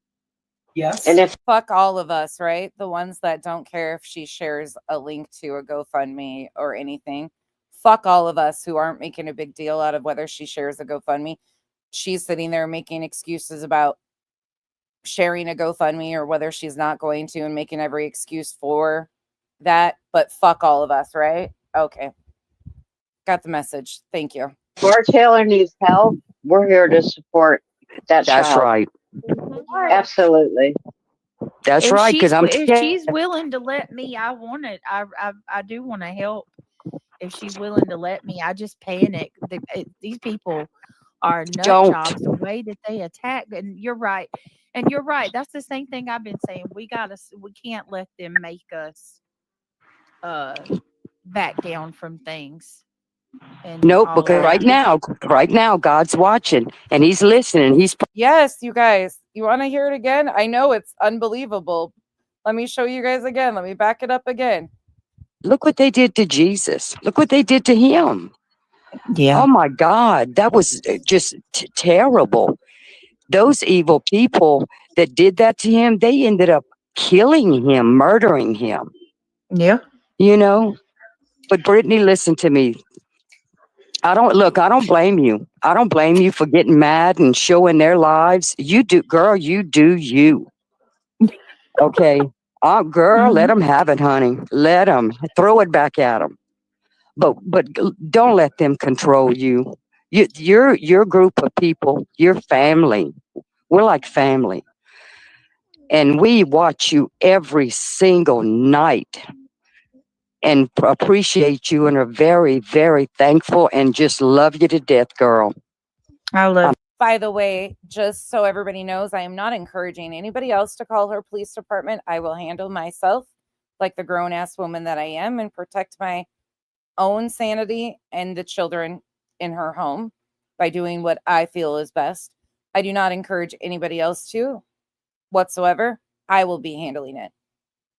Yes. And if Fuck all of us, right? The ones that don't care if she shares a link to a GoFundMe or anything. Fuck all of us who aren't making a big deal out of whether she shares a GoFundMe. She's sitting there making excuses about sharing a GoFundMe or whether she's not going to and making every excuse for that. But fuck all of us, right? Okay. Got the message. Thank you. our Taylor needs help, we're here to support that That's child. right. Absolutely. That's If right. Because she's I'm if she's willing to let me, I want it. I do want to help. If she's willing to let me, I just panic. These people are nut Don't. jobs. The way that they attack, and you're right. And you're right. That's the same thing I've been saying. We can't let them make us back down from things. And Nope. all of Because that. right now, God's watching and He's listening. He's Yes, you guys. You want to hear it again? I know it's unbelievable. Let me show you guys again. Let me back it up again. look what they did to Jesus. Look what they did to Him. Yeah. Oh my God, that was just terrible. Those evil people that did that to Him, they ended up killing Him, murdering Him. Yeah. You know. But Brittany, listen to me. I don't blame you. I don't blame you for getting mad and showing their lives. You do, girl, you do you. Okay. Girl, let them have it, honey. Let them throw it back at them. But don't let them control you. Your group of people, your family. We're like family. And we watch you every single night and appreciate you and are very, very thankful and just love you to death, girl. I love. By the way, just so everybody knows, I am not encouraging anybody else to call her police department. I will handle myself like the grown ass woman that I am and protect my own sanity and the children in her home by doing what I feel is best. I do not encourage anybody else to whatsoever. I will be handling it.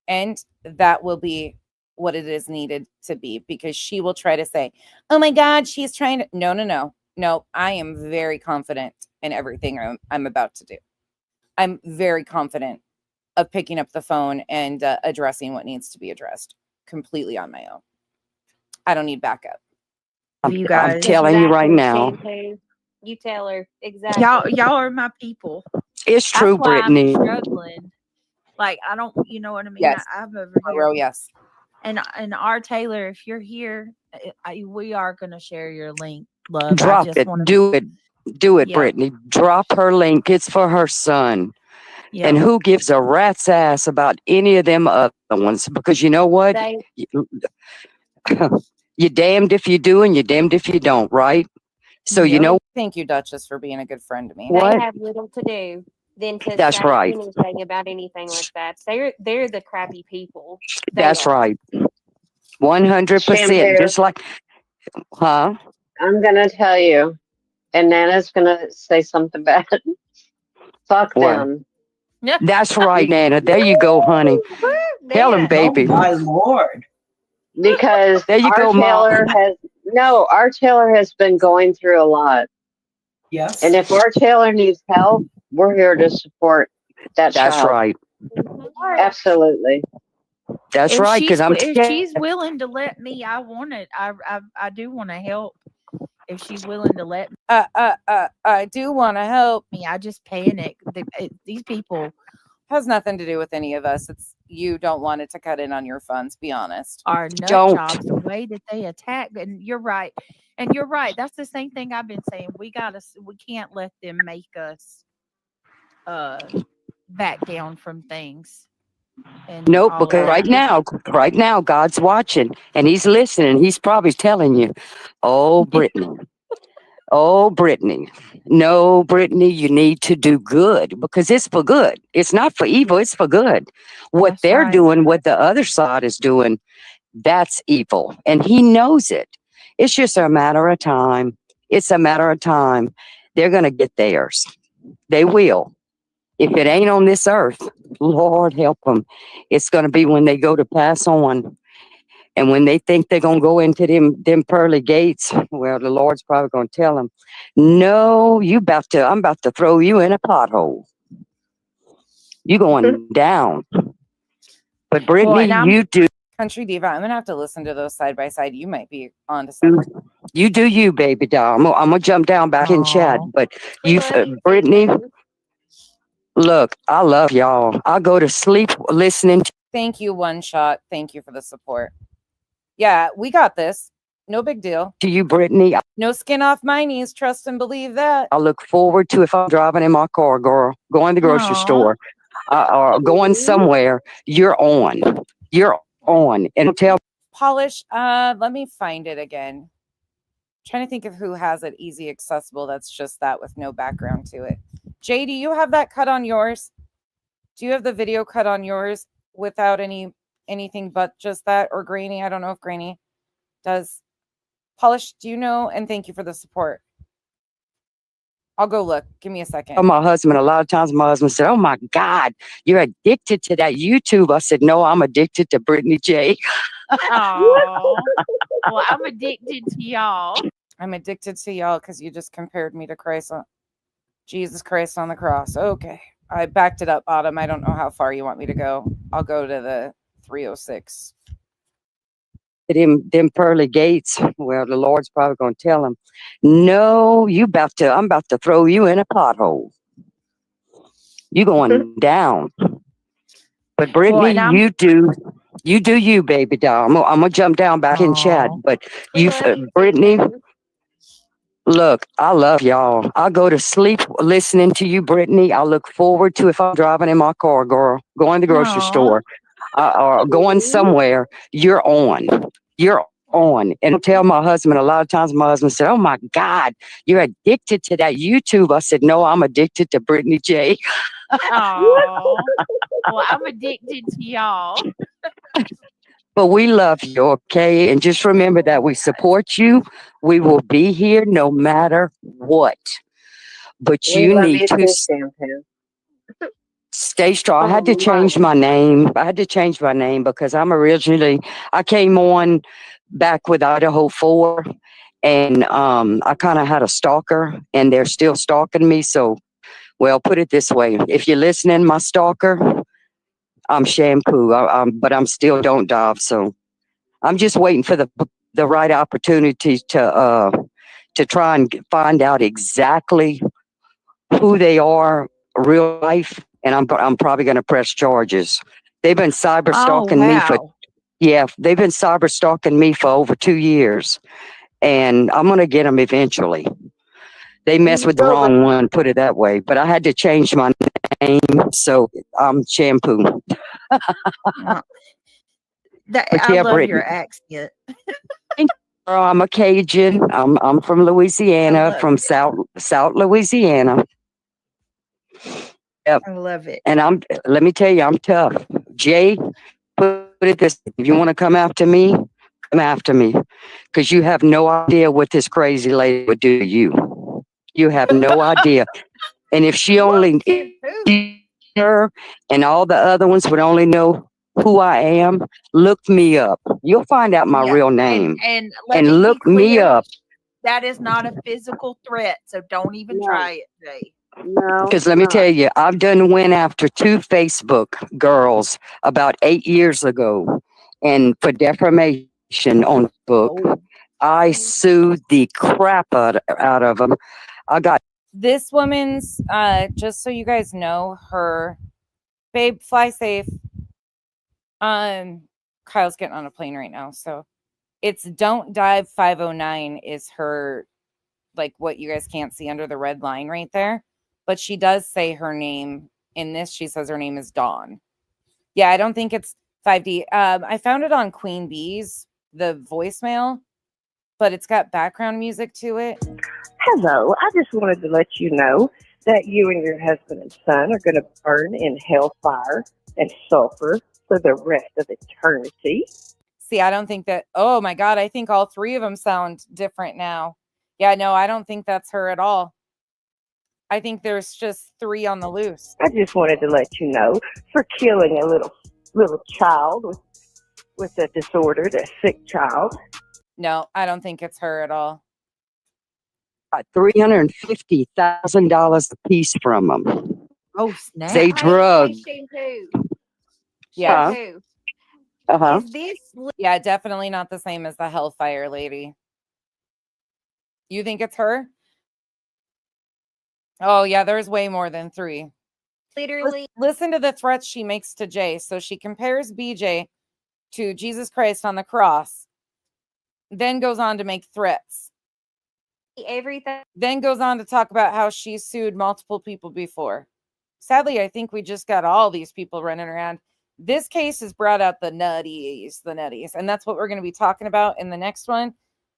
And that will be what it is needed to be, because she will try to say, oh my God, she's trying to. No, I am very confident in everything I'm about to do. I'm very confident of picking up the phone and addressing what needs to be addressed completely on my own. I don't need backup. You I'm guys. telling you right now. Shampoo. You tell her exactly. Y'all are my people. It's That's true, why I'm Brittany. struggling. Like I don't, you know what I mean? Yes. I'm over here. Monroe, yes. And our Taylor, if you're here, we are gonna share your link, love. Drop it. Do it, Yeah. Brittany. Drop her link. It's for her son. Yeah. And who gives a rat's ass about any of them other ones? Because you know what? You're damned if you do and you're damned if you don't, right? So you know Thank you, Duchess, for being a good friend to me. what? They have little to do than to That's say right. anything about anything like that. They're the crappy people. They That's are. right. 100%. Shampoo. Just like, huh? I'm gonna tell you, and Nana's gonna say something bad. Fuck What? them. That's right, Nana. There you go, honey. Tell him, There. Oh baby. my lord. Because There you our go, Mom. Our Taylor has been going through a lot. Yes. And if our Taylor needs help, we're here to support that That's child. right. Absolutely. That's right. Because if she's willing to let me, I want it. I do want to help. If she's willing to let me, I do want to help. I just panic. These people Has nothing to do with any of us. It's you don't want it to cut in on your funds. Be honest. are nut Don't. jobs. The way that they attack, and you're right. And you're right. That's the same thing I've been saying. We can't let them make us back down from things. And Nope. all Because of that. right now, God's watching and He's listening. He's probably telling you, oh, Brittany. Oh, Brittany. No, Brittany, you need to do good because it's for good. It's not for evil, it's for good. What That's they're right. doing, what the other side is doing, that's evil. And he knows it. It's just a matter of time. It's a matter of time. They're going to get theirs. They will. If it ain't on this earth, Lord help them. It's going to be when they go to pass on. And when they think they're going to go into them pearly gates, well, the Lord's probably going to tell them, no, I'm about to throw you in a pothole. You going down. But Well, Brittany, and I'm you do. Country Diva, I'm gonna have to listen to those side by side. You might be onto something. You do you, baby doll. I'm gonna jump down back in chat. Aw. But We you, love you too, Brittany, baby. look, I love y'all. I go to sleep listening Thank you, One Shot. Thank you for the support. Yeah, we got this. No big deal. to you, Brittany. No skin off my knees. Trust and believe that. I look forward to if I'm driving in my car, girl, going to the grocery Aw. store, or going somewhere. You're on. You're on. And tell Polish. Let me find it again. Trying to think of who has it easy accessible. That's just that with no background to it. Jay, do you have that cut on yours? Do you have the video cut on yours without anything but just that, or Grainy? I don't know if Grainy does. Polish, do you know? And thank you for the support. I'll go look. Give me a second. my husband, a lot of times my husband said, oh my God, you're addicted to that YouTube. I said, no, I'm addicted to Brittany J. Aw. Well, I'm addicted to y'all. I'm addicted to y'all because you just compared me to Jesus Christ on the cross. Okay. I backed it up, Autumn. I don't know how far you want me to go. I'll go to the 306. Them pearly gates. Well, the Lord's probably going to tell him, no, I'm about to throw you in a pothole. You going down. But Brittany, Well, and I'm you do you, baby doll. I'm gonna jump down back in chat. Aw. But We you, love you too, Brittany, baby. look, I love y'all. I go to sleep listening to you, Brittany. I look forward to if I'm driving in my car, girl, going to the grocery Aw. store, or going somewhere. You're on. You're on. And tell my husband, a lot of times my husband said, oh my God, you're addicted to that YouTube. I said, no, I'm addicted to Brittany J. Aw. Well, I'm addicted to y'all. But we love you, okay? And just remember that we support you. We will be here no matter what. But We you love need you to too, Shampoo. stay strong. I had to Oh my. change my name. I had to change my name because I came on back with Idaho 4, and I kind of had a stalker, and they're still stalking me. So, well, put it this way: if you're listening, my stalker, I'm Shampoo, but I'm still Don't Dive. So I'm just waiting for the right opportunity to try and find out exactly who they are, real life, and I'm probably going to press charges. They've been cyber Oh, stalking me for wow. they've been cyber stalking me for over 2 years, and I'm going to get them eventually. They messed with the So, wrong one, put it that way. But I had to change my name, so I'm Shampoo. But I yeah, love Brittany. your accent. Girl, I'm a Cajun. I'm from I Louisiana, love from it. South Louisiana. Yep. I love it. And let me tell you, I'm tough. Jay, put it this: if you want to come after me, come after me, because you have no idea what this crazy lady would do to you. You have no idea. And if she only her and all the other ones would only know who I am, look me up. You'll find out my Yeah. real name. And let And me be look me clear, up. that is not a physical threat. So don't even no, try it, Jay. no, Because let me tell you, I've done went after 2 Facebook girls about 8 years ago, and for defamation on book, Oh. I sued the crap out of them. I got This woman's, just so you guys know, her babe, fly safe. Kyle's getting on a plane right now, so it's Don't Dive 509 is her, like, what you guys can't see under the red line right there. But she does say her name in this. She says her name is Dawn. Yeah, I don't think it's 5D. I found it on Queen Bee's, the voicemail, but it's got background music to it. Hello, I just wanted to let you know that you and your husband and son are going to burn in hellfire and sulfur for the rest of eternity. See, I don't think that. Oh my God, I think all three of them sound different now. Yeah, no, I don't think that's her at all. I think there's just three on the loose. I just wanted to let you know for killing a little child with a disorder, a sick child. No, I don't think it's her at all. Got $350,000 a piece from them. Oh snap! They drug. Shampoo. Yeah. Shampoo. Uh-huh. Is this Yeah, definitely not the same as the Hellfire lady. You think it's her? Oh, yeah, there's way more than three. literally? Listen to the threats she makes to Jay. So she compares BJ to Jesus Christ on the cross, then goes on to make threats, Everything. then goes on to talk about how she sued multiple people before. Sadly, I think we just got all these people running around. This case has brought out the nutties, and that's what we're going to be talking about in the next one.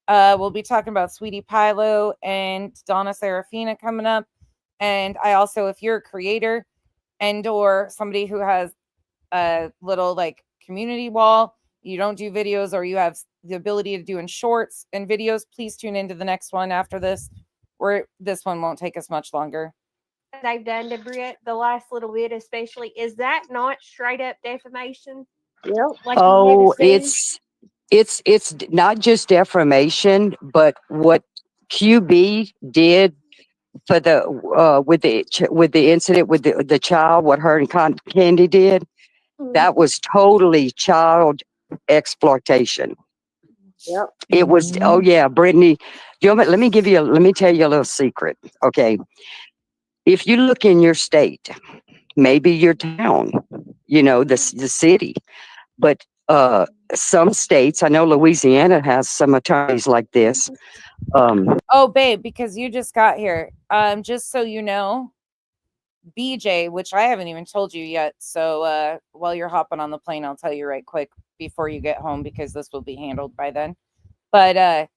We'll be talking about Sweetie Pilo and Donna Serafina coming up. And I also, if you're a creator and or somebody who has a little like community wall, you don't do videos, or you have the ability to do in shorts and videos, please tune into the next one after this, where this one won't take us much longer. They've done to Brit the last little bit, especially. Is that not straight up defamation? Yep. Like Oh, you never seen? it's not just defamation, but what QB did for the with the incident with the child, what her and Candy did, that was totally child exploitation. Yep. It was. Oh yeah, Brittany. Let me tell you a little secret. Okay, if you look in your state, maybe your town, the city, but some states, I know Louisiana has some attorneys like this. Oh, babe, because you just got here. Just so you know, BJ, which I haven't even told you yet. So while you're hopping on the plane, I'll tell you right quick before you get home, because this will be handled by then. But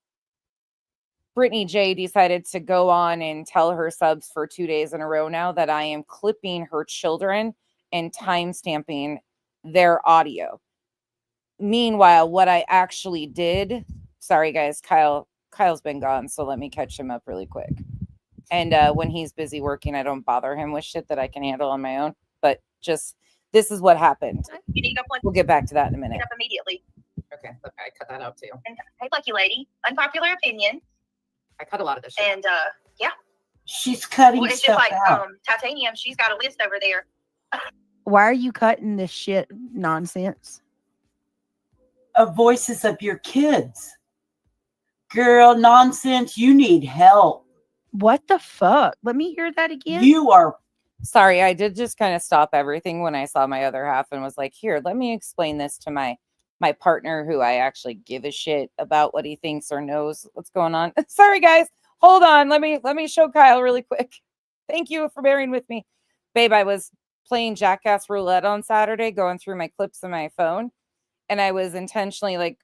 Brittany J decided to go on and tell her subs for 2 days in a row now that I am clipping her children and time stamping their audio. Meanwhile, what I actually did, sorry guys, Kyle's been gone, so let me catch him up really quick. And when he's busy working, I don't bother him with shit that I can handle on my own. But just, this is what happened. You need to We'll get back to that in a minute. up immediately. Okay, look, I cut that out too. And hey, lucky lady, unpopular opinion. I cut a lot of this shit. And yeah, She's cutting well, it's just stuff like out. titanium. She's got a list over there. Why are you cutting this shit nonsense? Of voices of your kids. Girl, nonsense. You need help. What the fuck? Let me hear that again. You are. Sorry, I did just kind of stop everything when I saw my other half and was like, here, let me explain this to my partner, who I actually give a shit about what he thinks or knows what's going on. Sorry, guys. Hold on. Let me show Kyle really quick. Thank you for bearing with me. Babe, I was playing Jackass Roulette on Saturday, going through my clips on my phone, and I was intentionally like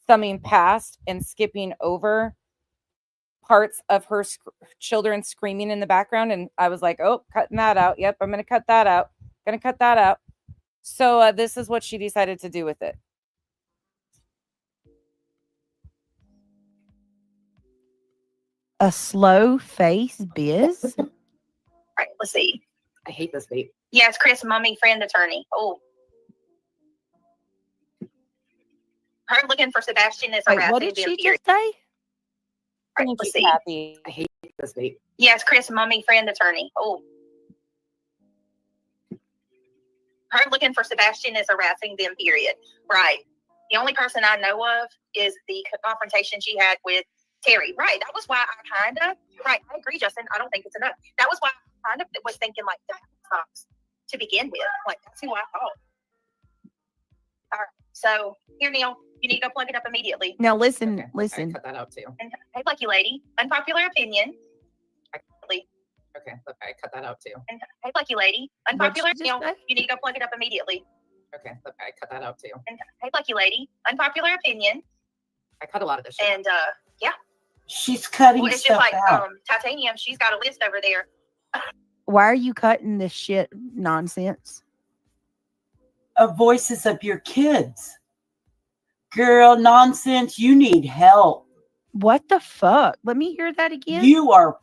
thumbing past and skipping over parts of her children screaming in the background, and I was like, oh, cutting that out. Yep, I'm gonna cut that out. So this is what she decided to do with it. A slow face biz. All right, let's see. I hate this vape. Yes, Chris, mommy, friend, attorney. Oh, her looking for Sebastian is Wait, harassing what did them. she Period. just say? All right, Thank let's you, see. Kathy. I hate this vape. Yes, Chris, mommy, friend, attorney. Oh, her looking for Sebastian is harassing them. Period. Right. The only person I know of is the confrontation she had with Terry. Right. That was why I kind of. Right. I agree, Justin. I don't think it's enough. That was why I kind of was thinking like that sucks to begin with. Like that's who I thought. All right. So here, Neil, you need to go plug it up immediately. Now listen, Okay, listen. I cut that out too. And hey, lucky lady, unpopular opinion. Okay, look, I cut that out too. And hey, lucky lady, unpopular What'd you just opinion. say? You need to go plug it up immediately. Okay, look, I cut that out too. And hey, lucky lady, unpopular opinion. I cut a lot of this shit. And She's cutting Well, it's just stuff like out. Titanium. She's got a list over there. Why are you cutting this shit nonsense? Of voices of your kids. Girl, nonsense. You need help. What the fuck? Let me hear that again. You are.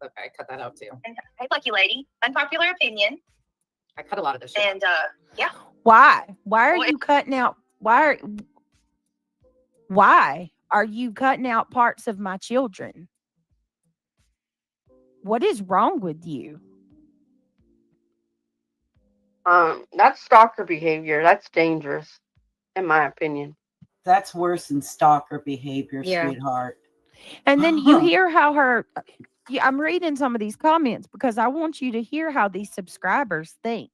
Okay, cut that out too. And hey, lucky lady, unpopular opinion. I cut a lot of this shit. And yeah. Why? Why are Well, you cutting out? Why are you cutting out parts of my children? What is wrong with you? That's stalker behavior. That's dangerous, in my opinion. That's worse than stalker behavior, Yeah. sweetheart. And then you hear how I'm reading some of these comments because I want you to hear how these subscribers think.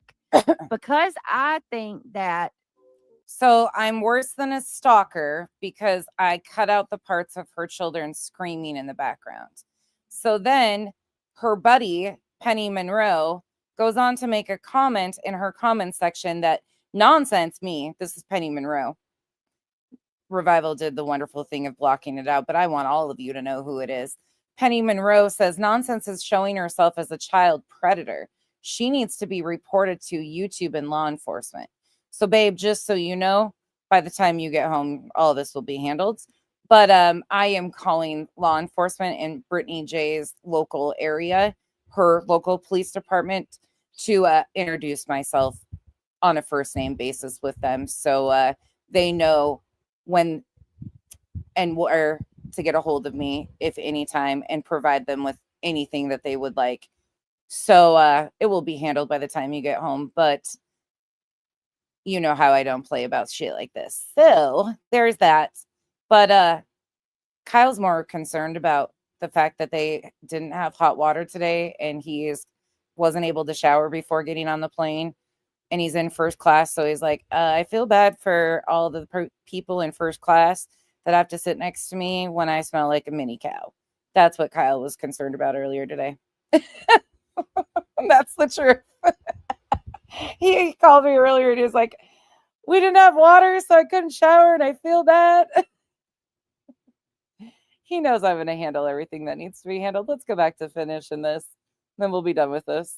Because I think that So I'm worse than a stalker because I cut out the parts of her children screaming in the background. So then her buddy, Penny Monroe, goes on to make a comment in her comment section that nonsense me. This is Penny Monroe. Revival did the wonderful thing of blocking it out, but I want all of you to know who it is. Penny Monroe says nonsense is showing herself as a child predator. She needs to be reported to YouTube and law enforcement. So, babe, just so you know, by the time you get home, all this will be handled. But I am calling law enforcement in Brittany J's local area, her local police department, to introduce myself on a first name basis with them. So they know when and where to get a hold of me, if any time, and provide them with anything that they would like. So it will be handled by the time you get home. But you know how I don't play about shit like this. So there's that. But Kyle's more concerned about the fact that they didn't have hot water today and wasn't able to shower before getting on the plane. And he's in first class. So he's like, I feel bad for all the people in first class that have to sit next to me when I smell like a mini cow. That's what Kyle was concerned about earlier today. That's the truth. He called me earlier and he was like, we didn't have water, so I couldn't shower and I feel bad. He knows I'm going to handle everything that needs to be handled. Let's go back to finishing this. Then we'll be done with this.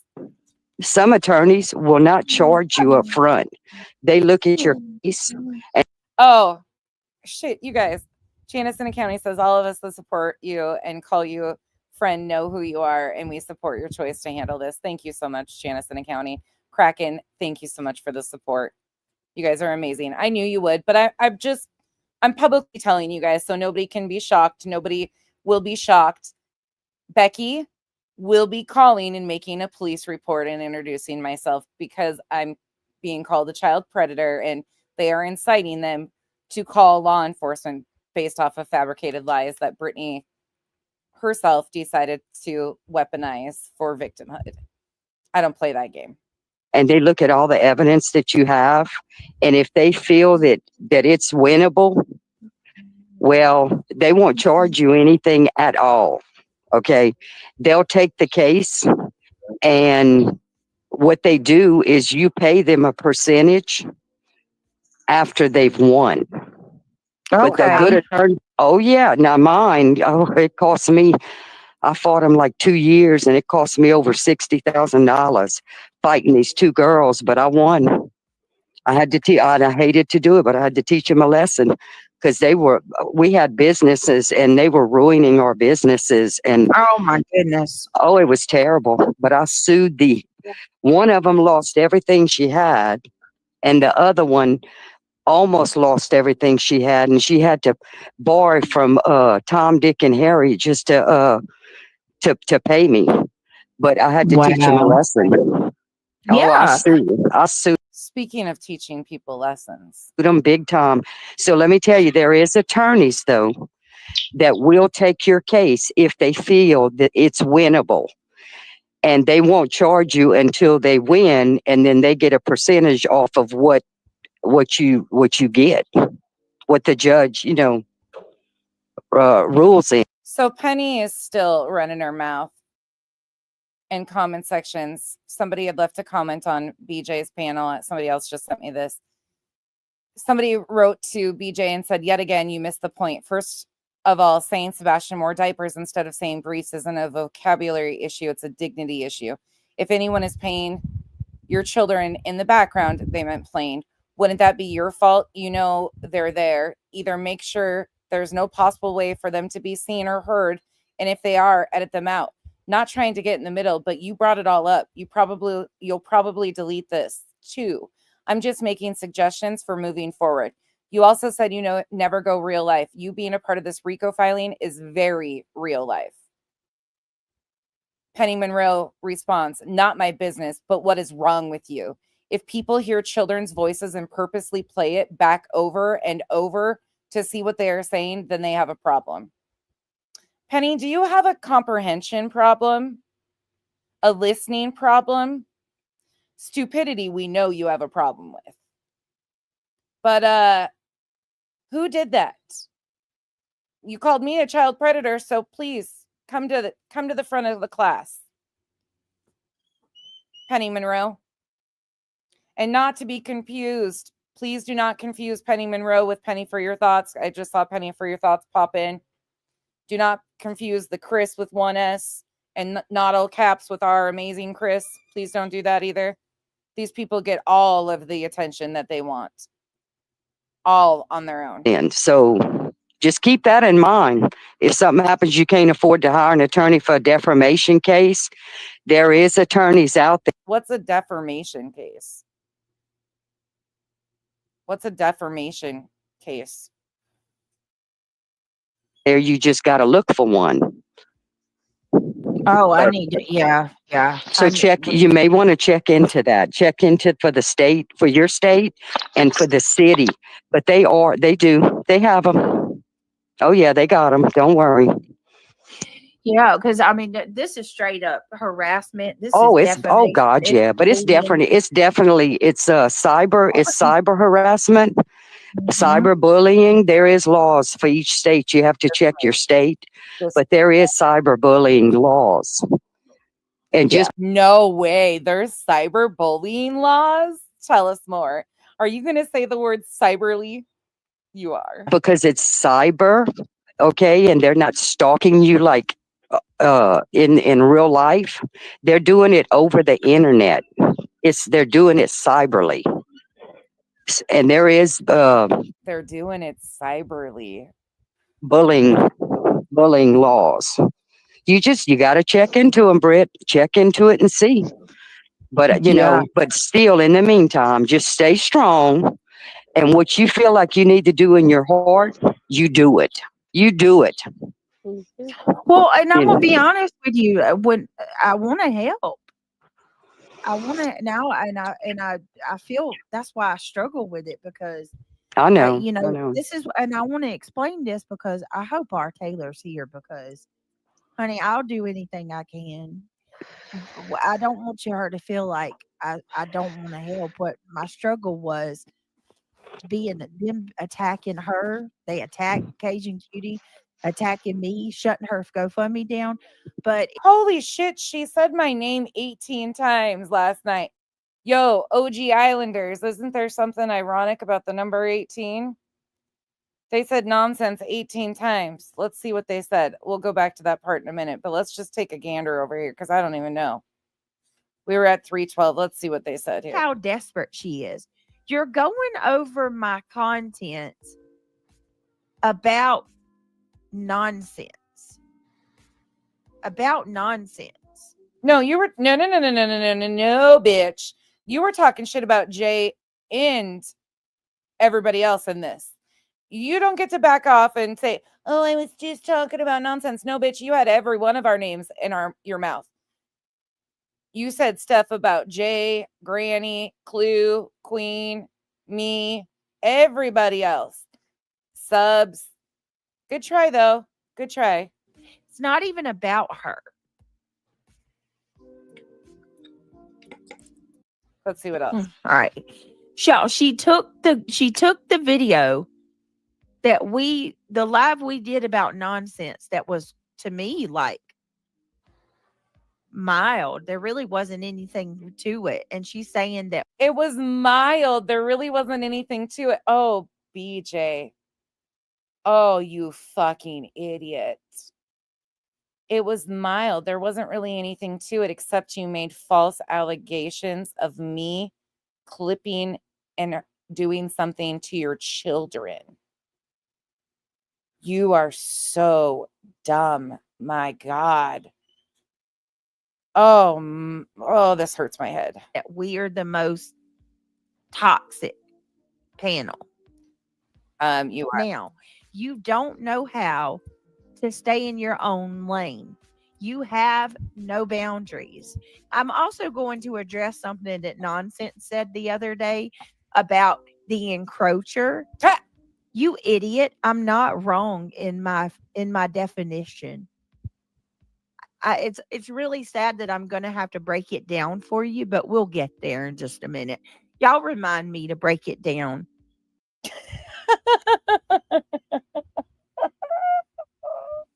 Some attorneys will not charge you up front. They look at your case. Oh, shit, you guys. Janice in County says all of us that support you and call you friend know who you are, and we support your choice to handle this. Thank you so much, Janice in County. Kraken, thank you so much for the support. You guys are amazing. I knew you would, but I'm publicly telling you guys so nobody can be shocked. Nobody will be shocked. Becky will be calling and making a police report and introducing myself because I'm being called a child predator and they are inciting them to call law enforcement based off of fabricated lies that Brittany herself decided to weaponize for victimhood. I don't play that game. And they look at all the evidence that you have. And if they feel that it's winnable, well, they won't charge you anything at all. Okay. They'll take the case, and what they do is you pay them a percentage after they've won. But the good attorney, oh yeah, now mine, it cost me, I fought them like 2 years and it cost me over $60,000 fighting these two girls, but I won. I had to teach, I hated to do it, but I had to teach them a lesson because we had businesses and they were ruining our businesses. And oh my goodness. Oh, it was terrible. But I sued one of them lost everything she had, and the other one almost lost everything she had, and she had to borrow from Tom, Dick, and Harry just to pay me. But I had to teach them a lesson. Yeah. Oh, I sued Speaking of teaching people lessons, them big time. So let me tell you, there is attorneys though that will take your case if they feel that it's winnable. And they won't charge you until they win, and then they get a percentage off of what you get, what the judge, rules in. so Penny is still running her mouth in comment sections. Somebody had left a comment on BJ's panel. Somebody else just sent me this. somebody wrote to BJ and said, yet again, you missed the point. First of all, saying Sebastian wore diapers instead of saying Brees isn't a vocabulary issue. It's a dignity issue. If anyone is paying your children in the background, they meant plain. Wouldn't that be your fault? You know they're there. Either make sure there's no possible way for them to be seen or heard, and if they are, edit them out. Not trying to get in the middle, but you brought it all up. You'll probably delete this too. I'm just making suggestions for moving forward. You also said, you know, never go real life. You being a part of this RICO filing is very real life. Penny Monroe responds, not my business, but what is wrong with you? If people hear children's voices and purposely play it back over and over to see what they are saying, then they have a problem. Penny, do you have a comprehension problem? A listening problem? Stupidity, we know you have a problem with. But who did that? You called me a child predator, so please come to the front of the class. Penny Monroe. And not to be confused, please do not confuse Penny Monroe with Penny for Your Thoughts. I just saw Penny for Your Thoughts pop in. Do not confuse the Chris with one S and not all caps with our amazing Chris. Please don't do that either. These people get all of the attention that they want. All on their own. And so just keep that in mind. If something happens, you can't afford to hire an attorney for a defamation case. There is attorneys out there. What's a defamation case? What's a defamation case? There, you just got to look for one. Oh, I need to, yeah. So you may want to check into that. Check into for the state, for your state, and for the city. But they have them. Oh yeah, they got them. Don't worry. Yeah, because I mean, this is straight up harassment. This Oh, is it's oh God, defamation. yeah. But it's definitely cyber harassment, cyber bullying. There is laws for each state. You have to check your state, but there is cyber bullying laws. And just no way. There's cyber bullying laws. Tell us more. Are you going to say the word cyberly? You are. Because it's cyber, okay, and they're not stalking you like in real life. They're doing it over the internet. They're doing it cyberly. And there is they're doing it cyberly. Bullying laws. You got to check into them, Britt. Check into it and see. But you know, but still, in the meantime, just stay strong. And what you feel like you need to do in your heart, you do it. You do it. Well, and I'm gonna be honest with you. When I want to help, I want to now, and I feel that's why I struggle with it, because I know, this is, and I want to explain this because I hope our Taylor's here, because, honey, I'll do anything I can. I don't want her to feel like I don't want to help. What my struggle was being them attacking her. They attacked Cajun Cutie, attacking me, shutting her GoFundMe down. But holy shit, she said my name 18 times last night. Yo, OG Islanders, isn't there something ironic about the number 18? They said nonsense 18 times. Let's see what they said. We'll go back to that part in a minute, but let's just take a gander over here because I don't even know. We were at 312. Let's see what they said here. How desperate she is. You're going over my content about nonsense. About nonsense. No, you were no, bitch. You were talking shit about Jay and everybody else in this. You don't get to back off and say, "Oh, I was just talking about nonsense." No, bitch, you had every one of our names in your mouth. You said stuff about Jay, Granny, Clue, Queen, me, everybody else. Subs. Good try, though. Good try. It's not even about her. Let's see what else. All right. She took the video that the live we did about nonsense that was, to me, like, mild. There really wasn't anything to it. And she's saying that It was mild. There really wasn't anything to it. Oh, BJ. Oh, you fucking idiot. It was mild. There wasn't really anything to it except you made false allegations of me clipping and doing something to your children. You are so dumb. My God. Oh, this hurts my head. we are the most toxic panel. You are. Now, you don't know how to stay in your own lane. You have no boundaries. I'm also going to address something that Nonsense said the other day about the encroacher. You idiot. I'm not wrong in my definition. It's really sad that I'm going to have to break it down for you, but we'll get there in just a minute. Y'all remind me to break it down.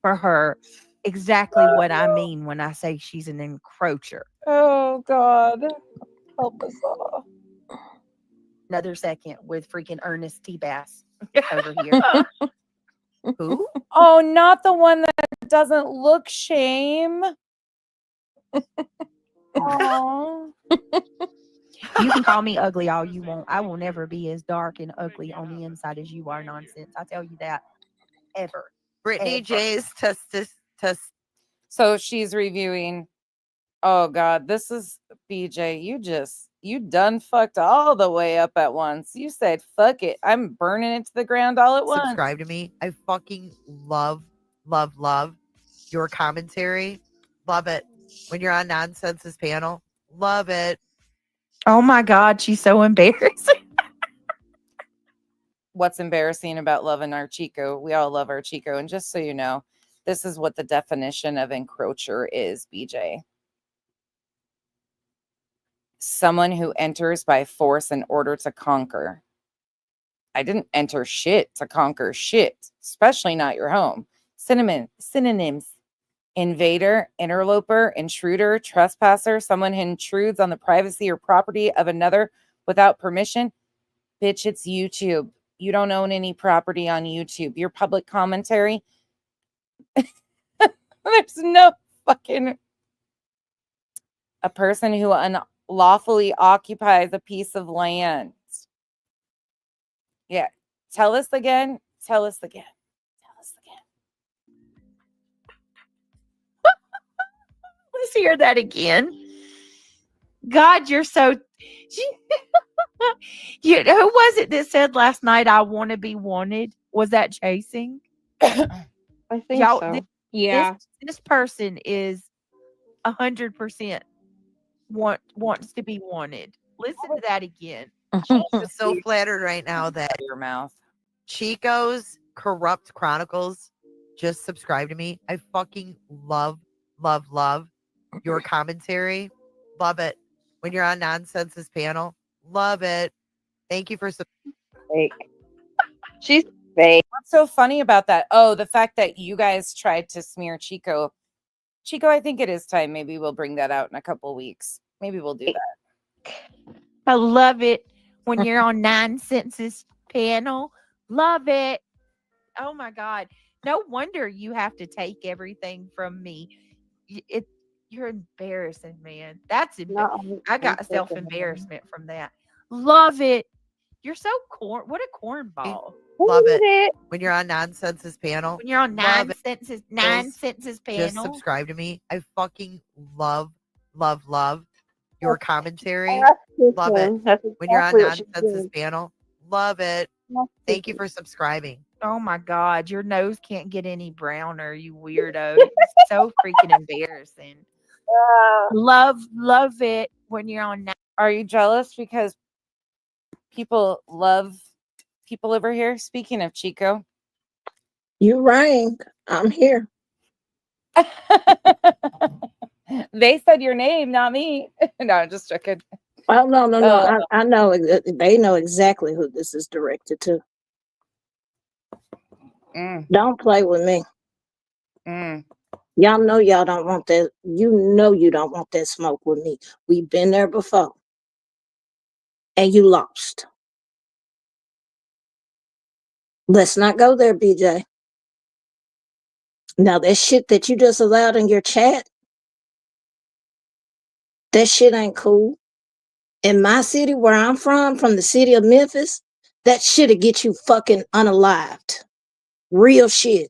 For her, exactly what I mean when I say she's an encroacher. Oh, God. Help us all. Another second with freaking Ernest T. Bass over here. Who? Oh, not the one that doesn't look shame. Oh. You can call me ugly all you want. I will never be as dark and ugly on the inside as you are. Nonsense. I tell you that. Ever. Brittany Ever. J's So she's reviewing. Oh God, this is BJ. You done fucked all the way up at once. You said, fuck it. I'm burning it to the ground all at once. subscribe to me. I fucking love your commentary. Love it. When you're on Nonsense's panel, love it. Oh my God, she's so embarrassing. What's embarrassing about loving our Chico? We all love our Chico. And just so you know, this is what the definition of encroacher is, BJ. Someone who enters by force in order to conquer. I didn't enter shit to conquer shit, especially not your home. Synonyms. Invader, interloper, intruder, trespasser, someone who intrudes on the privacy or property of another without permission. Bitch, it's YouTube. You don't own any property on YouTube. Your public commentary. There's no fucking... A person who unlawfully occupies a piece of land. Yeah. Tell us again. Tell us again. Tell us again. Let's hear that again. God, you're so... Who was it that said last night, I want to be wanted? Was that Chasing? I think Y'all, so. Yeah. This person is 100% wants to be wanted. Listen to that again. I'm so flattered right now that Your mouth. Chico's Corrupt Chronicles just subscribe to me. I fucking love your commentary. Love it. When you're on Nonsense's panel, love it. Thank you for Fake. She's fake. What's so funny about that? Oh, the fact that you guys tried to smear Chico. Chico, I think it is time. Maybe we'll bring that out in a couple of weeks. Maybe we'll do that. I love it when you're on Nonsense's panel. Love it. Oh my God. No wonder you have to take everything from me. You're embarrassing, man. That's I got self-embarrassment from that. Love it. You're so what a cornball. love it. When you're on Nonsense's panel. When you're on love it. Nonsense's panel. Just subscribe to me. I fucking love your commentary. Love it. When you're on Nonsense's panel. Love it. Thank you for subscribing. Oh my God, your nose can't get any browner, you weirdo. It's so freaking embarrassing. Love it when you're on. Are you jealous because people love people over here? Speaking of Chico. You rang. I'm here. They said your name, not me. No, I'm just joking. Oh, no. I know. They know exactly who this is directed to. Don't play with me. Y'all know y'all don't want that. You know you don't want that smoke with me. We've been there before. And you lost. Let's not go there, BJ. Now that shit that you just allowed in your chat, that shit ain't cool. In my city where I'm from the city of Memphis, that shit'll get you fucking unalived. Real shit.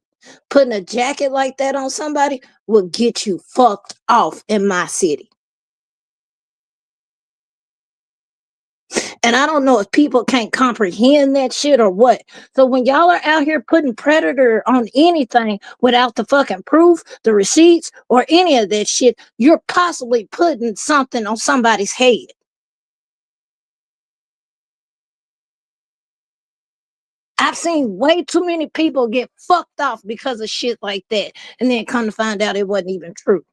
Putting a jacket like that on somebody will get you fucked off in my city. And I don't know if people can't comprehend that shit or what. So when y'all are out here putting predator on anything without the fucking proof, the receipts, or any of that shit, you're possibly putting something on somebody's head. I've seen way too many people get fucked off because of shit like that. And then come to find out it wasn't even true.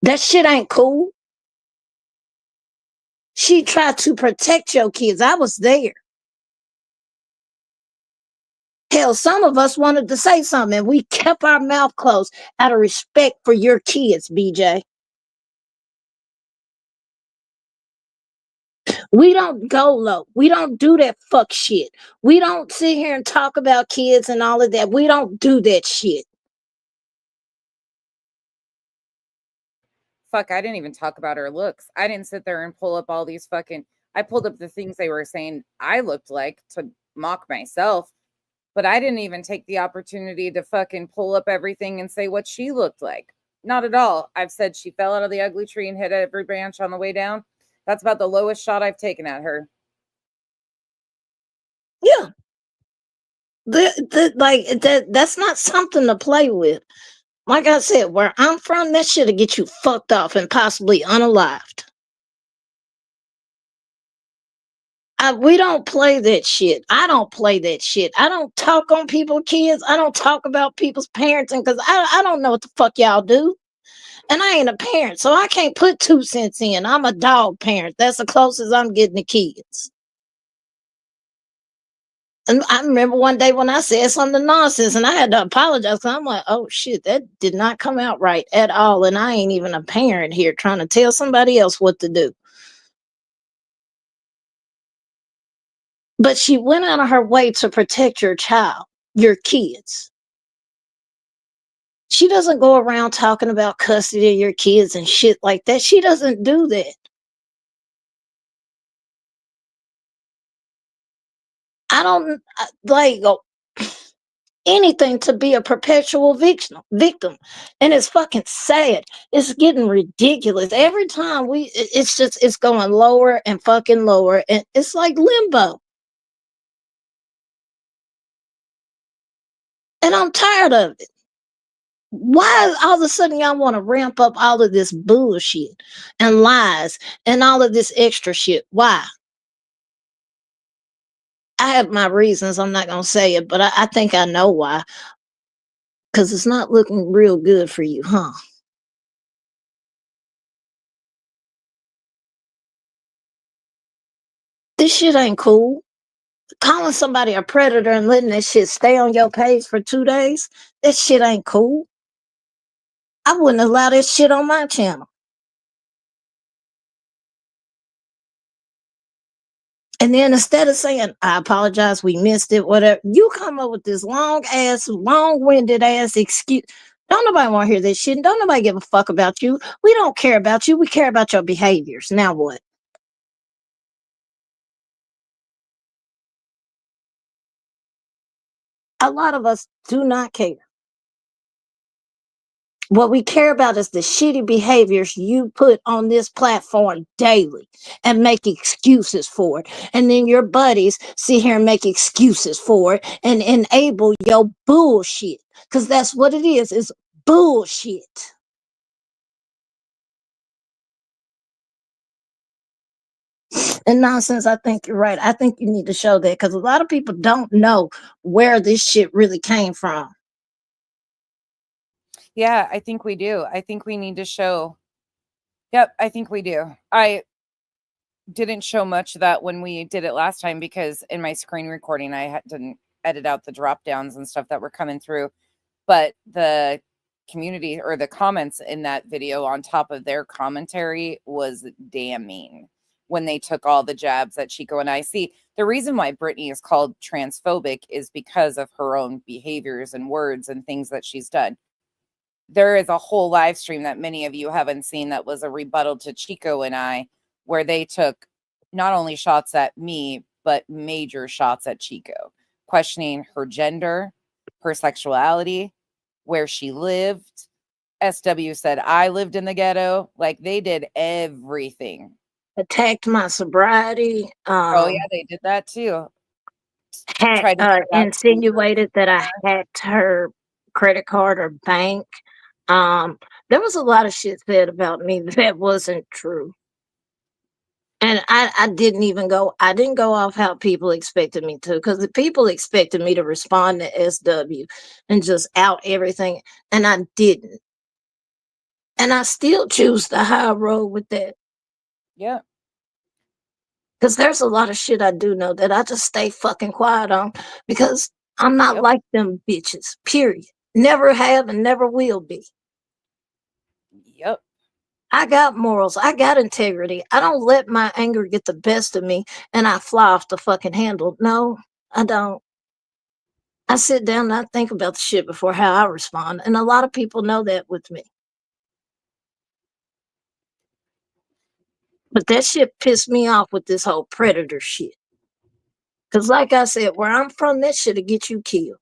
That shit ain't cool. She tried to protect your kids. I was there. Hell, some of us wanted to say something and we kept our mouth closed out of respect for your kids, BJ. We don't go low. We don't do that fuck shit. We don't sit here and talk about kids and all of that. We don't do that shit. Fuck, I didn't even talk about her looks. I didn't sit there and pull up all these fucking. I pulled up the things they were saying I looked like to mock myself, but I didn't even take the opportunity to fucking pull up everything and say what she looked like. Not at all. I've said she fell out of the ugly tree and hit every branch on the way down. That's about the lowest shot I've taken at her. Yeah. That's not something to play with. Like I said, where I'm from, that shit'll get you fucked off and possibly unalived. We don't play that shit. I don't play that shit. I don't talk on people's kids. I don't talk about people's parenting because I don't know what the fuck y'all do. And I ain't a parent, so I can't put 2 cents in. I'm a dog parent. That's the closest I'm getting to kids. And I remember one day when I said something nonsense and I had to apologize because I'm like, oh shit, that did not come out right at all. And I ain't even a parent here trying to tell somebody else what to do. But she went out of her way to protect your child, your kids. She doesn't go around talking about custody of your kids and shit like that. She doesn't do that. I don't like anything to be a perpetual victim. And it's fucking sad. It's getting ridiculous. Every time it's going lower and fucking lower. And it's like limbo. And I'm tired of it. Why all of a sudden y'all want to ramp up all of this bullshit and lies and all of this extra shit? Why? I have my reasons. I'm not going to say it, but I think I know why. Because it's not looking real good for you, huh? This shit ain't cool. Calling somebody a predator and letting that shit stay on your page for 2 days, that shit ain't cool. I wouldn't allow that shit on my channel. And then instead of saying, I apologize, we missed it, whatever, you come up with this long-winded ass excuse. Don't nobody want to hear this shit. And don't nobody give a fuck about you. We don't care about you. We care about your behaviors. Now what? A lot of us do not care. What we care about is the shitty behaviors you put on this platform daily and make excuses for it. And then your buddies sit here and make excuses for it and enable your bullshit. Because that's what it is bullshit. And nonsense, I think you're right. I think you need to show that because a lot of people don't know where this shit really came from. Yeah, I think we do. I think we need to show. Yep, I think we do. I didn't show much of that when we did it last time because in my screen recording, I didn't edit out the drop downs and stuff that were coming through. But the community or the comments in that video on top of their commentary was damning when they took all the jabs at Chico and I. See, the reason why Brittany is called transphobic is because of her own behaviors and words and things that she's done. There is a whole live stream that many of you haven't seen that was a rebuttal to Chico and I, where they took not only shots at me, but major shots at Chico, questioning her gender, her sexuality, where she lived. SW said, I lived in the ghetto. Like, they did everything. Attacked my sobriety. Oh, yeah, they did that too. Tried to get back to Insinuated that I hacked her credit card or bank. There was a lot of shit said about me that wasn't true. And I didn't go off how people expected me to, because the people expected me to respond to SW and just out everything, and I didn't. And I still choose the high road with that. Yeah. Because there's a lot of shit I do know that I just stay fucking quiet on, because I'm not like them bitches, period. Never have and never will be. Yep. I got morals. I got integrity. I don't let my anger get the best of me and I fly off the fucking handle. No, I don't. I sit down and I think about the shit before how I respond. And a lot of people know that with me. But that shit pissed me off with this whole predator shit. Because like I said, where I'm from, that shit'll get you killed.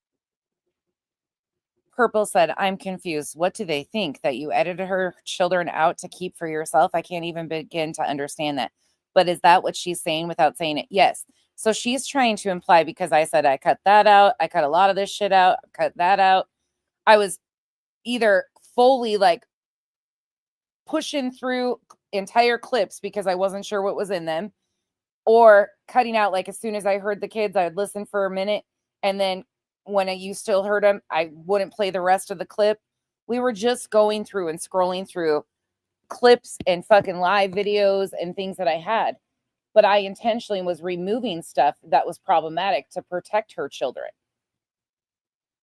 Purple said, I'm confused. What do they think? That you edited her children out to keep for yourself? I can't even begin to understand that. But is that what she's saying without saying it? Yes. So she's trying to imply, because I said I cut that out, I cut a lot of this shit out, cut that out. I was either fully like pushing through entire clips because I wasn't sure what was in them, or cutting out, like, as soon as I heard the kids, I would listen for a minute, and then when you still heard them, I wouldn't play the rest of the clip. We were just going through and scrolling through clips and fucking live videos and things that I had. But I intentionally was removing stuff that was problematic to protect her children.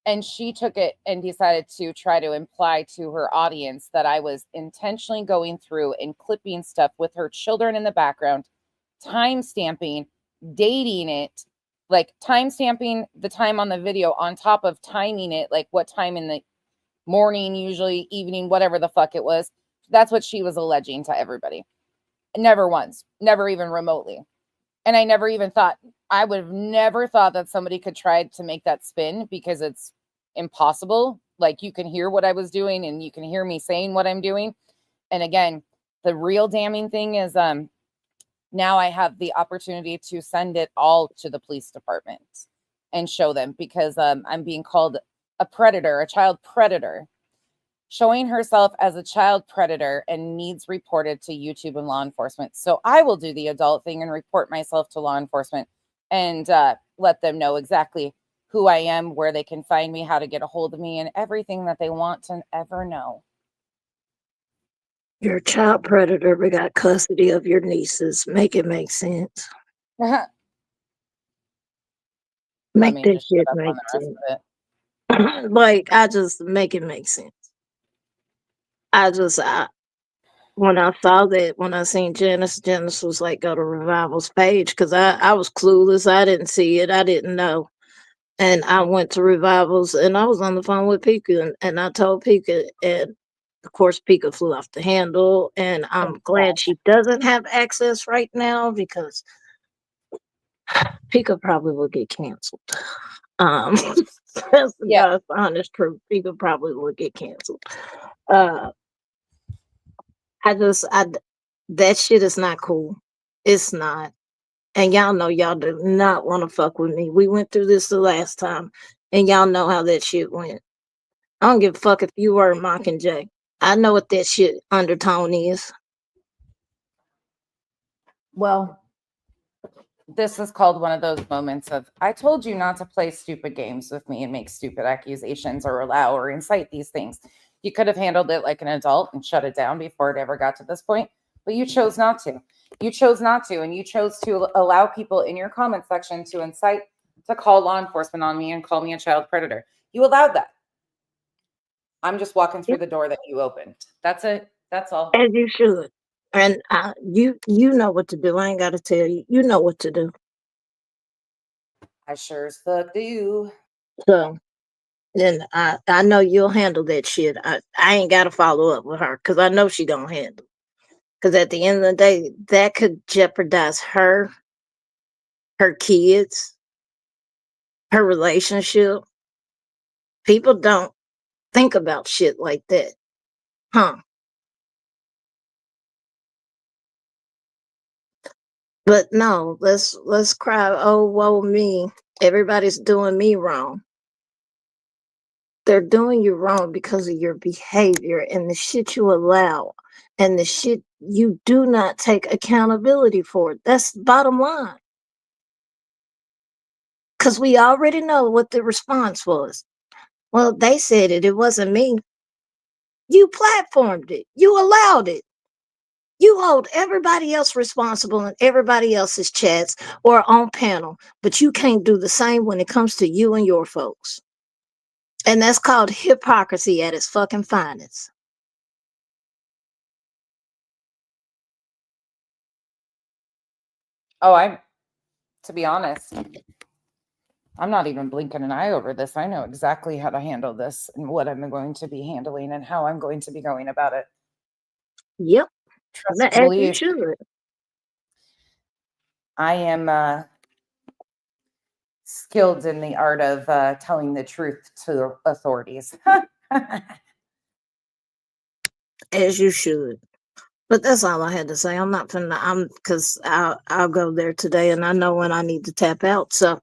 And she took it and decided to try to imply to her audience that I was intentionally going through and clipping stuff with her children in the background, time stamping, dating it, like time stamping the time on the video on top of timing it, like what time in the morning, usually evening, whatever the fuck it was. That's what she was alleging to everybody. Never once, never even remotely. And I never even thought, I would have never thought that somebody could try to make that spin, because it's impossible. Like, you can hear what I was doing and you can hear me saying what I'm doing. And again, the real damning thing is, now I have the opportunity to send it all to the police department and show them, because I'm being called a predator, a child predator, showing herself as a child predator, and needs reported to YouTube and law enforcement. So I will do the adult thing and report myself to law enforcement and let them know exactly who I am, where they can find me, how to get a hold of me, and everything that they want to ever know. You're a child predator. We got custody of your nieces. Make it make sense. Make that shit make sense. Like, I just make it make sense. When I saw that, when I seen Janice was like, go to Revival's page, because I was clueless. I didn't see it. I didn't know. And I went to Revival's, and I was on the phone with Pika, and I told Pika, and of course Pika flew off the handle, and I'm glad she doesn't have access right now, because Pika probably will get canceled. That's the God's honest truth. Pika probably will get canceled. That shit is not cool. It's not. And y'all know y'all do not want to fuck with me. We went through this the last time, and y'all know how that shit went. I don't give a fuck if you were Mockingjay. I know what that shit undertone is. Well, this is called one of those moments of, I told you not to play stupid games with me and make stupid accusations or allow or incite these things. You could have handled it like an adult and shut it down before it ever got to this point, but you chose not to. You chose not to, and you chose to allow people in your comment section to incite to call law enforcement on me and call me a child predator. You allowed that. I'm just walking through the door that you opened. That's it. That's all. As you should. And you know what to do. I ain't got to tell you. You know what to do. I sure as fuck do. So then I know you'll handle that shit. I ain't got to follow up with her because I know she gonna handle. Because at the end of the day, that could jeopardize her kids, her relationship. People don't think about shit like that, huh? But no, let's cry, oh woe me. Everybody's doing me wrong. They're doing you wrong because of your behavior and the shit you allow and the shit you do not take accountability for. That's the bottom line. Because we already know what the response was. Well, they said it. It wasn't me. You platformed it. You allowed it. You hold everybody else responsible in everybody else's chats or on panel, but you can't do the same when it comes to you and your folks. And that's called hypocrisy at its fucking finest. Oh, to be honest, I'm not even blinking an eye over this. I know exactly how to handle this and what I'm going to be handling and how I'm going to be going about it. Yep. Trust and As you believe. should. I am skilled in the art of telling the truth to authorities. As you should. But that's all I had to say. I'm not finna, because I'll go there today and I know when I need to tap out. So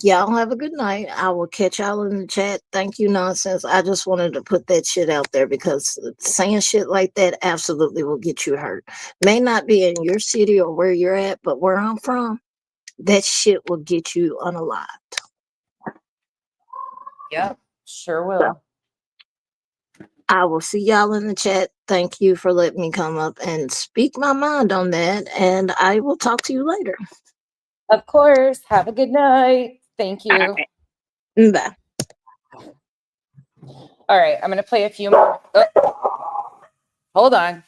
y'all have a good night. I will catch y'all in the chat. Thank you, nonsense. I just wanted to put that shit out there because saying shit like that absolutely will get you hurt. May not be in your city or where you're at, but where I'm from, that shit will get you unalived. Yep, sure will. So, I will see y'all in the chat. Thank you for letting me come up and speak my mind on that. And I will talk to you later. Of course. Have a good night. Thank you. All right. Bye. All right. I'm going to play a few more. Oh, hold on.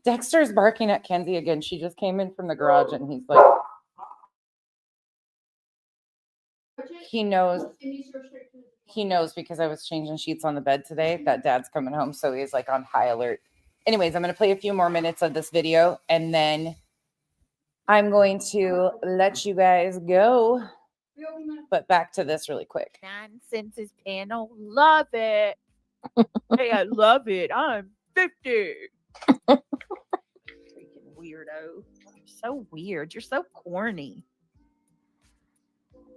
Dexter's barking at Kenzie again. She just came in from the garage and he's like, he knows because I was changing sheets on the bed today that dad's coming home. So he's like on high alert. Anyways, I'm going to play a few more minutes of this video and then I'm going to let you guys go. But back to this really quick. Nonsenses panel. Love it. Hey, I love it. I'm 50. Freaking weirdo. You're so weird. You're so corny.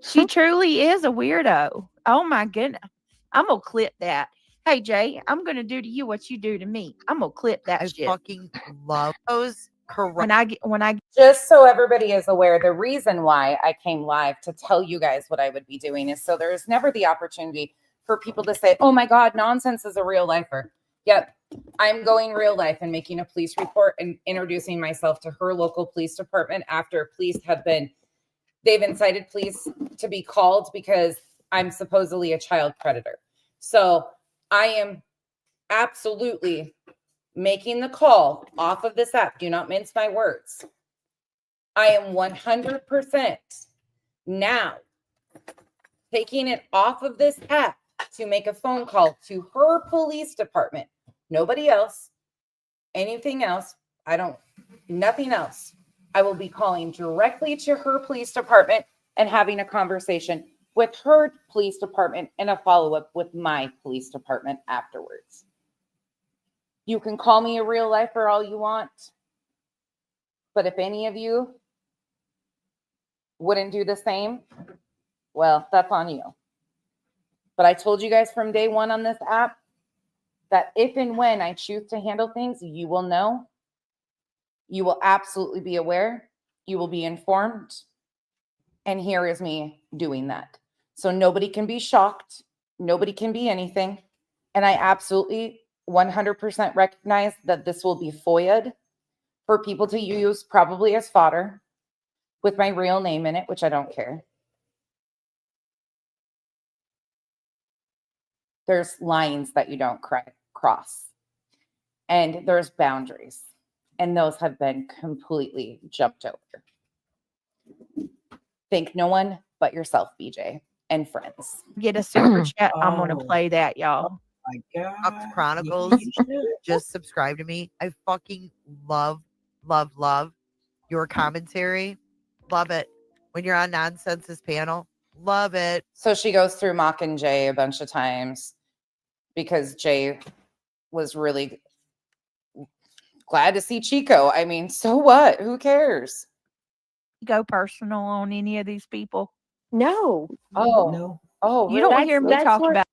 She truly is a weirdo. Oh my goodness. I'm gonna clip that. Hey Jay, I'm gonna do to you what you do to me. I'm gonna clip that I shit. fucking love those correct. When I Just so everybody is aware, the reason why I came live to tell you guys what I would be doing is so there's never the opportunity for people to say, oh my God, nonsense is a real lifer. Yep. I'm going real life and making a police report and introducing myself to her local police department after police have been, they've incited police to be called because I'm supposedly a child predator. So I am absolutely making the call off of this app. Do not mince my words. I am 100% now taking it off of this app to make a phone call to her police department. Nobody else, anything else. Nothing else. I will be calling directly to her police department and having a conversation with her police department and a follow-up with my police department afterwards. You can call me a real lifer all you want, but if any of you wouldn't do the same, well, that's on you. But I told you guys from day one on this app that if and when I choose to handle things, you will know. You will absolutely be aware. You will be informed. And here is me doing that. So nobody can be shocked. Nobody can be anything. And I absolutely 100% recognize that this will be FOIA'd for people to use probably as fodder. with my real name in it, which I don't care. There's lines that you don't cross, and there's boundaries, and those have been completely jumped over. Thank no one but yourself, BJ, and friends. Get a super chat. I'm gonna Oh. play that, y'all. My God. Corrupt Chronicles. Just subscribe to me. I fucking love your commentary. Love it. When you're on Nonsense's panel, love it. So she goes through mocking Jay a bunch of times because Jay was really glad to see Chico. I mean, so what? Who cares? Go personal on any of these people. No. Oh, No. oh, You really? don't hear me That's talk what- about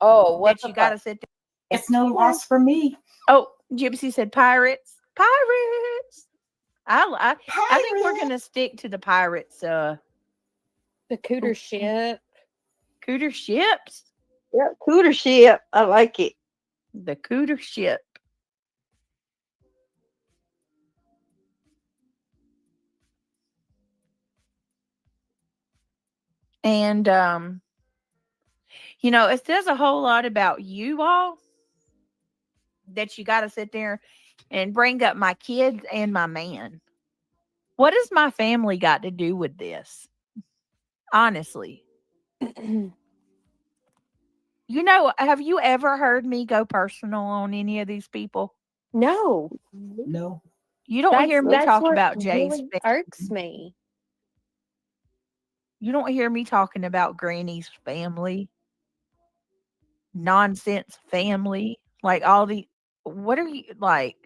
Oh, what that. the You got to fuck? sit there. It's no loss for me. Oh, Gypsy said pirates. Pirates. I think we're gonna stick to the pirates. The cooter ship. Cooter ships. Yep, cooter ship. I like it. The cooter ship. And you know, it says a whole lot about you all that you got to sit there and bring up my kids and my man. What has my family got to do with this? Honestly. You know, have you ever heard me go personal on any of these people? No. No. You don't hear me talk what about Jay's really irks me. You don't hear me talking about Granny's family, nonsense family, like all the. What are you like?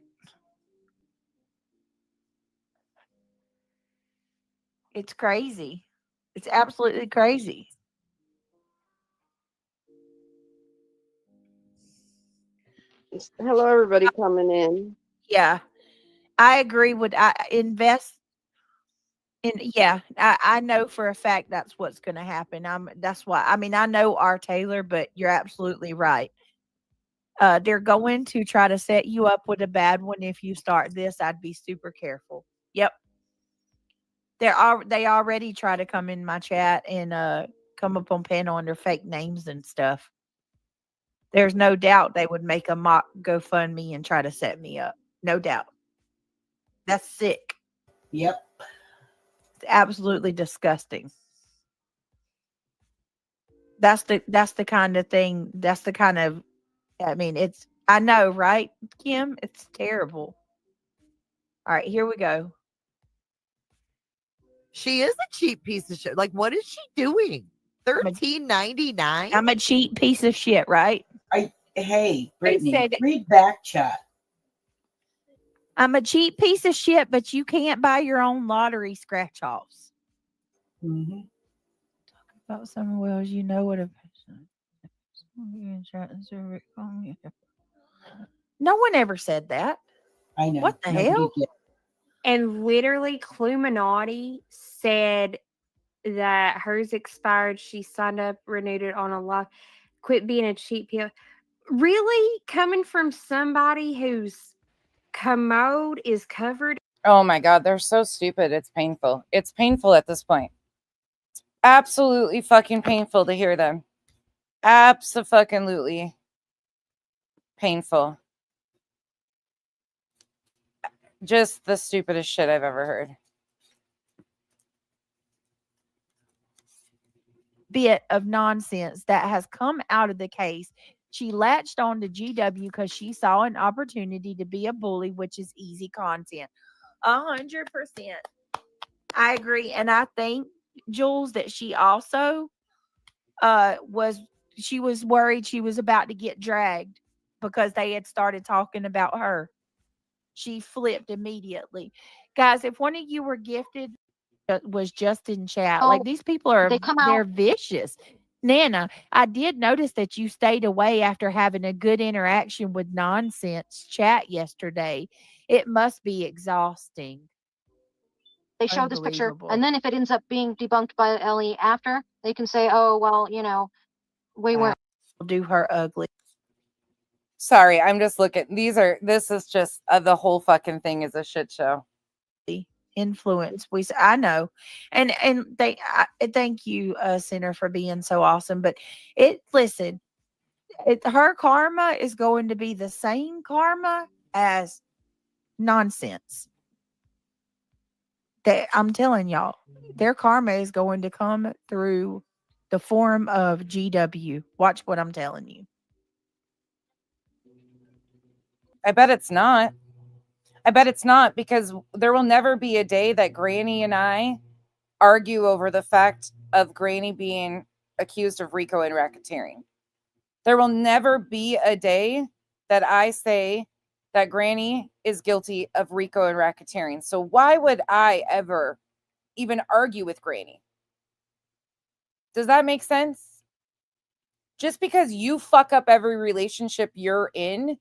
It's crazy. It's absolutely crazy. Hello, everybody coming in. Yeah, I agree with. I invest in. Yeah, I know for a fact that's what's going to happen. That's why. I mean, I know R. Taylor, but you're absolutely right. They're going to try to set you up with a bad one if you start this. I'd be super careful. Yep. They already try to come in my chat and come up on panel under fake names and stuff. There's no doubt they would make a mock GoFundMe and try to set me up. No doubt. That's sick. Yep. It's absolutely disgusting. That's the kind of thing. That's the kind of. I mean, it's. I know, right, Kim? It's terrible. All right, here we go. She is a cheap piece of shit. Like, what is she doing? $13.99. I'm a cheap piece of shit, right? Hey, Brittany, said- read back chat. I'm a cheap piece of shit, but you can't buy your own lottery scratch offs. Mm-hmm. Talk about someone wells, you know what a no one ever said that. I know. What the Nobody hell? did. And literally, Cluminati said that hers expired. She signed up, renewed it on a lot. Quit being a cheap pill. Really? Coming from somebody whose commode is covered. Oh my God, they're so stupid. It's painful. It's painful at this point. It's absolutely fucking painful to hear them. Abso-fucking-lutely painful. Just the stupidest shit I've ever heard. Bit of nonsense that has come out of the case. She latched on to GW because she saw an opportunity to be a bully, which is easy content. 100%. I agree. And I think, Jules, that she also was worried she was about to get dragged because they had started talking about her. She flipped immediately. Guys, if one of you were gifted, was just in chat. Oh, Like these people are they come they're out. vicious. Nana, I did notice that you stayed away after having a good interaction with nonsense chat yesterday. It must be exhausting. They show this picture, Unbelievable. and then if it ends up being debunked by Ellie after, they can say, "Oh, well, you know, we weren't." Do her ugly. Sorry, I'm just looking. This is just the whole fucking thing is a shit show. influence. I know, and thank you, Center, for being so awesome. But listen, her karma is going to be the same karma as nonsense. That I'm telling y'all, their karma is going to come through the form of GW. Watch what I'm telling you. I bet it's not. I bet it's not, because there will never be a day that Granny and I argue over the fact of Granny being accused of RICO and racketeering. There will never be a day that I say that Granny is guilty of RICO and racketeering. So why would I ever even argue with Granny? Does that make sense? Just because you fuck up every relationship you're in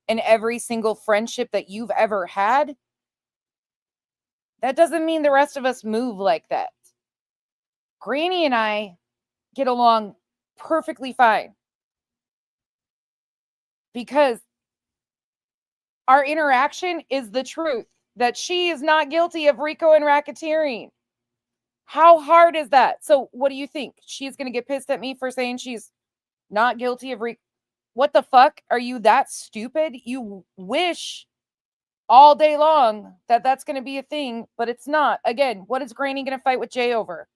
and every single friendship that you've ever had, that doesn't mean the rest of us move like that. Granny and I get along perfectly fine because our interaction is the truth that she is not guilty of RICO and racketeering. How hard is that? So what do you think? She's going to get pissed at me for saying she's not guilty of RICO? What the fuck? Are you that stupid? You wish all day long that that's going to be a thing, but it's not. Again, what is Granny going to fight with Jay over?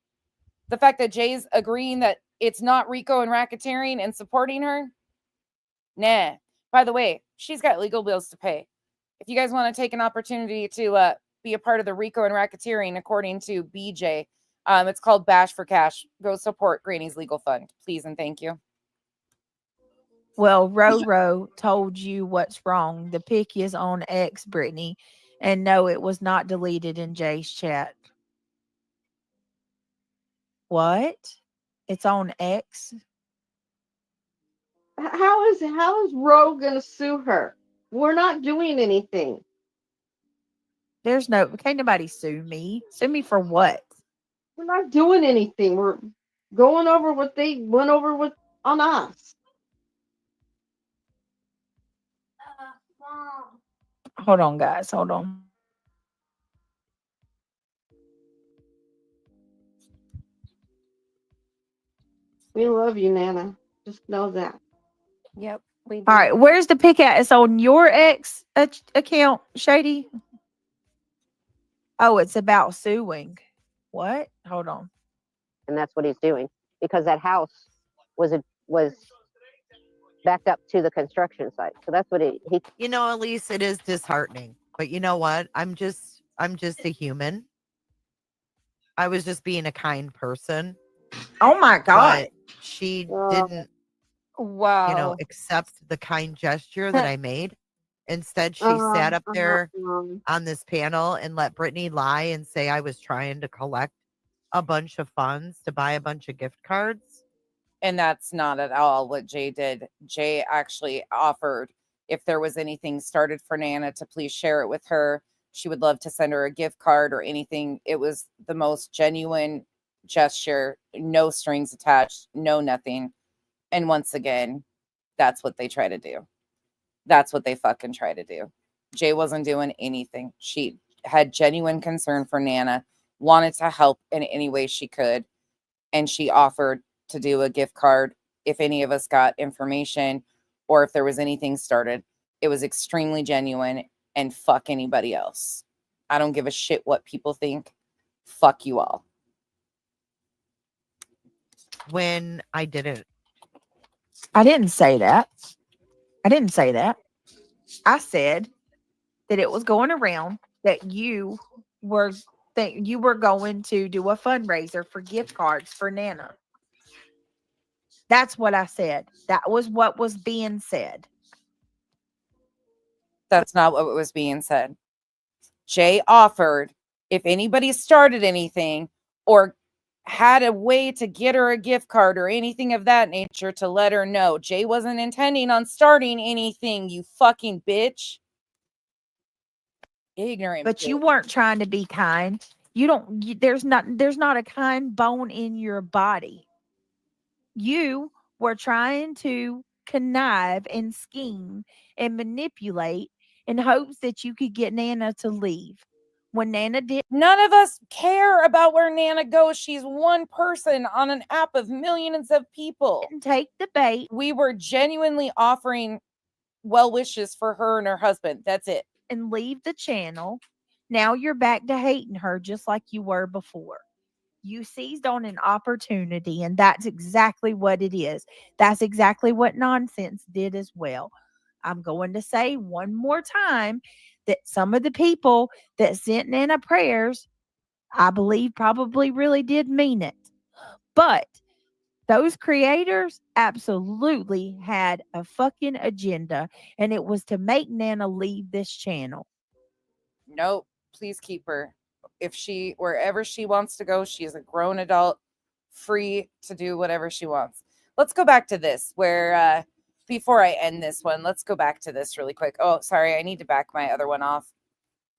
The fact that Jay's agreeing that it's not RICO and racketeering and supporting her? Nah. By the way, she's got legal bills to pay. If you guys want to take an opportunity to be a part of the RICO and racketeering, according to BJ, it's called Bash for Cash. Go support Granny's legal fund, please and thank you. Well, Roro told you what's wrong. The pic is on X, Brittany, and no, it was not deleted in Jay's chat. What? It's on X? How is Ro gonna sue her? We're not doing anything. Can't nobody sue me. Sue me for what? We're not doing anything. We're going over what they went over with on us. Hold on, guys. Hold on. We love you, Nana. Just know that. Yep. We do. All right. Where's the pic at? It's on your X account, Shady? Oh, it's about suing. What? Hold on. And that's what he's doing, because that house was backed up to the construction site. So that's what he You know, Elise, it is disheartening. But you know what? I'm just a human. I was just being a kind person. Oh my God. But she didn't, Wow. accept the kind gesture that I made. Instead, she sat up there on this panel and let Brittany lie and say I was trying to collect a bunch of funds to buy a bunch of gift cards. And that's not at all what Jay did. Jay actually offered, if there was anything started for Nana, to please share it with her. She would love to send her a gift card or anything. It was the most genuine gesture, no strings attached, no nothing. And once again, that's what they try to do. That's what they fucking try to do. Jay wasn't doing anything. She had genuine concern for Nana, wanted to help in any way she could, and she offered to do a gift card if any of us got information or if there was anything started. It was extremely genuine, and fuck anybody else. I don't give a shit what people think. Fuck you all. When I didn't say that. I didn't say that. I said that it was going around that you were going to do a fundraiser for gift cards for Nana. That's what I said. That was what was being said. That's not what was being said. Jay offered, if anybody started anything or had a way to get her a gift card or anything of that nature, to let her know. Jay wasn't intending on starting anything, you fucking bitch. Ignorant. But bitch. you weren't trying to be kind. There's not a kind bone in your body. You were trying to connive and scheme and manipulate in hopes that you could get Nana to leave. when Nana did. None of us care about where Nana goes. She's one person on an app of millions of people. Take the bait. We were genuinely offering well wishes for her and her husband. That's it. And leave the channel. Now you're back to hating her just like you were before. You seized on an opportunity, and that's exactly what it is. That's exactly what Nonsense did as well. I'm going to say one more time that some of the people that sent Nana prayers, I believe, probably really did mean it. But those creators absolutely had a fucking agenda, and it was to make Nana leave this channel. Nope. Please keep her. If she, wherever she wants to go, she is a grown adult, free to do whatever she wants. Let's go back to this where, before I end this one, let's go back to this really quick. Oh, sorry. I need to back my other one off.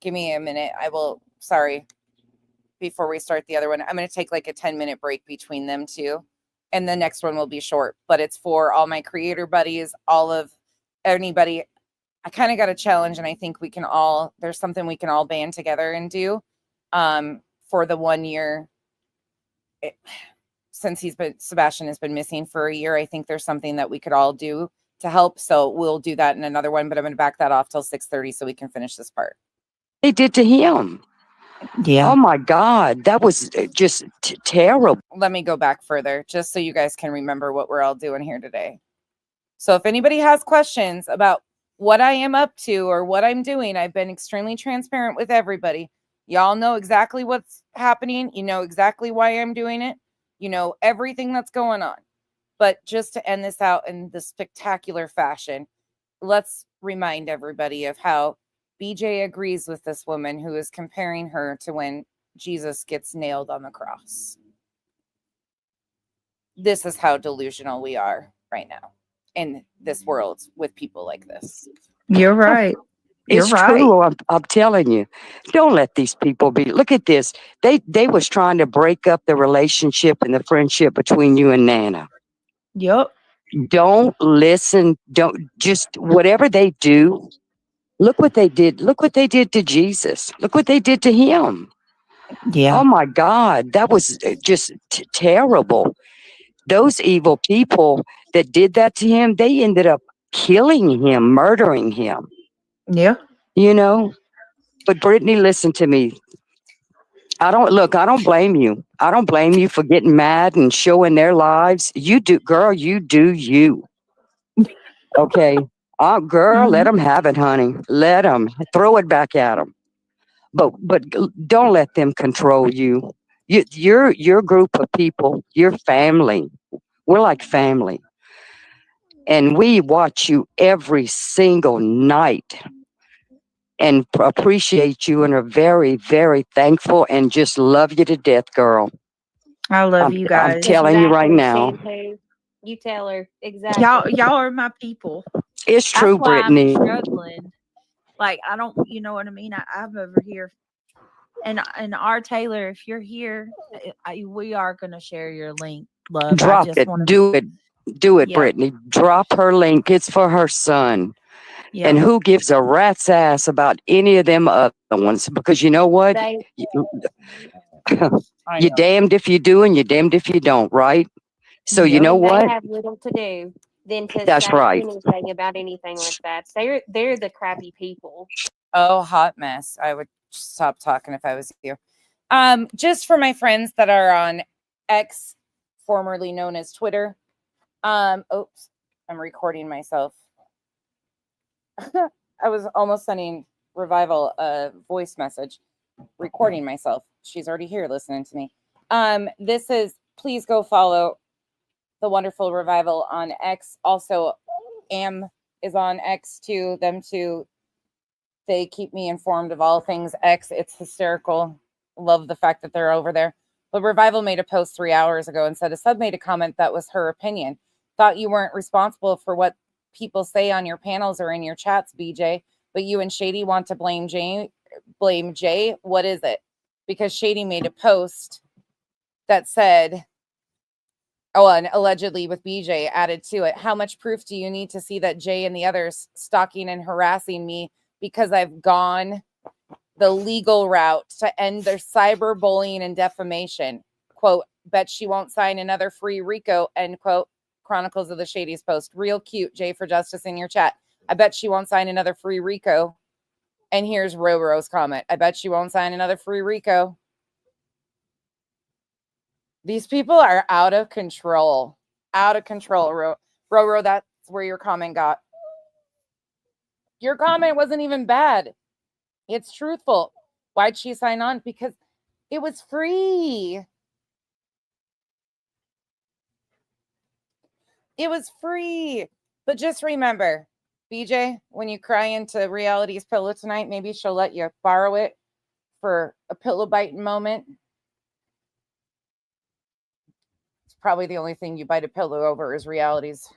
Give me a minute. I will, sorry. Before we start the other one, I'm going to take like a 10-minute break between them two. And the next one will be short, but it's for all my creator buddies, all of anybody. I kind of got a challenge, and I think we can all, there's something we can all band together and do for the 1 year. Since Sebastian has been missing for a year, I think there's something that we could all do to help. So we'll do that in another one, but I'm going to back that off till 6:30 so we can finish this part. They did to him. Yeah. Oh my God, that was just terrible. Let me go back further just so you guys can remember what we're all doing here today. So if anybody has questions about what I am up to or what I'm doing, I've been extremely transparent with everybody. Y'all know exactly what's happening. You know exactly why I'm doing it. You know everything that's going on. But just to end this out in the spectacular fashion, let's remind everybody of how BJ agrees with this woman who is comparing her to when Jesus gets nailed on the cross. This is how delusional we are right now in this world with people like this. You're right. It's true. I'm telling you. Don't let these people be. Look at this. They was trying to break up the relationship and the friendship between you and Nana. Yep. Don't listen. Don't just whatever they do. Look what they did. Look what they did to Jesus. Look what they did to him. Yeah. Oh my God, that was just terrible. Those evil people that did that to him, they ended up killing him, murdering him. Yeah. You know, but Brittany, listen to me. I don't blame you. I don't blame you for getting mad and showing their lives. You do, girl, you do you. Okay. Girl, let them have it, honey. Let them throw it back at them. But don't let them control you. Your group of people, your family. We're like family. And we watch you every single night and appreciate you and are very, very thankful and just love you to death, girl. I love you guys. I'm telling you right now. Shampoo. You tell her exactly. Y'all are my people. It's true, That's why Brittany. I'm struggling. Like I don't, you know what I mean? I'm over here, and our Taylor, if you're here, we are gonna share your link. Love. Drop it. Do it. Do it, Yeah. Brittany. Drop her link. It's for her son. Yeah. And who gives a rat's ass about any of them other ones? Because you know what? You're damned if you do and you're damned if you don't, right? So you know what? They have little to do than to That's say right. anything about anything like that. They're the crappy people. Oh, hot mess. I would stop talking if I was you. Just for my friends that are on X, formerly known as Twitter. Oops, I'm recording myself. I was almost sending Revival a voice message, recording myself. She's already here listening to me. This is, please go follow the wonderful Revival on X. Also, Am is on X too. Them two, they keep me informed of all things X. It's hysterical. Love the fact that they're over there. But Revival made a post 3 hours ago and said a sub made a comment that was her opinion. Thought you weren't responsible for what people say on your panels or in your chats, BJ, but you and Shady want to blame Jay. What is it? Because Shady made a post that said, oh, and allegedly with BJ added to it, how much proof do you need to see that Jay and the others stalking and harassing me because I've gone the legal route to end their cyberbullying and defamation. Quote, bet she won't sign another free RICO, end quote. Chronicles of the Shadies post. Real cute, Jay for Justice in your chat. I bet she won't sign another free RICO. And here's Roro's comment. I bet she won't sign another free RICO. These people are out of control. Out of control, Roro, that's where your comment got. Your comment wasn't even bad. It's truthful. Why'd she sign on? Because it was free. It was free. But just remember, BJ, when you cry into reality's pillow tonight, maybe she'll let you borrow it for a pillow biting moment. It's probably the only thing you bite a pillow over is reality's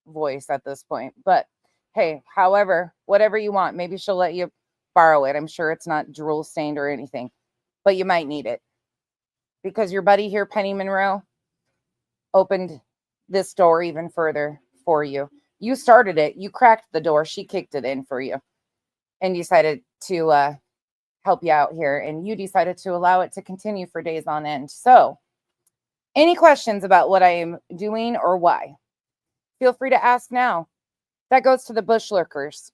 voice at this point. But hey, however, whatever you want, maybe she'll let you borrow it. I'm sure it's not drool stained or anything, but you might need it because your buddy here, Penny Monroe, opened this door even further for you. You started it. You cracked the door. She kicked it in for you and decided to help you out here. And you decided to allow it to continue for days on end. So any questions about what I am doing or why? Feel free to ask now. That goes to the bush lurkers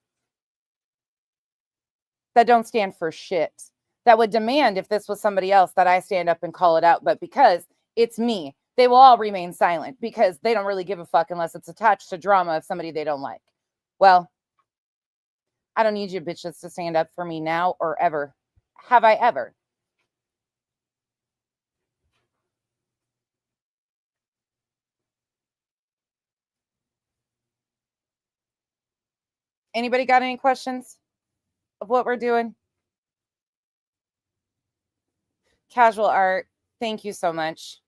that don't stand for shit, that would demand if this was somebody else that I stand up and call it out. But because it's me, they will all remain silent because they don't really give a fuck unless it's attached to drama of somebody they don't like. Well, I don't need you bitches to stand up for me now or ever. Have I ever? Anybody got any questions of what we're doing? Casual Art, thank you so much.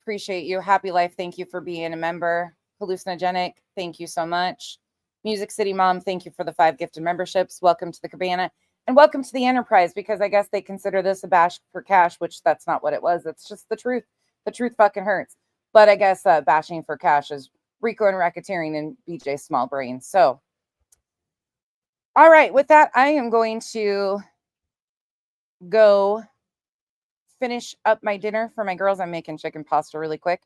Appreciate you. Happy Life, thank you for being a member. Hallucinogenic, thank you so much. Music City Mom, thank you for the 5 gifted memberships. Welcome to the Cabana and welcome to the Enterprise, because I guess they consider this a bash for cash, which that's not what it was. It's just the truth. The truth fucking hurts. But I guess bashing for cash is Rico and racketeering and BJ's small brain. So, all right, with that, I am going to go finish up my dinner for my girls. I'm making chicken pasta really quick.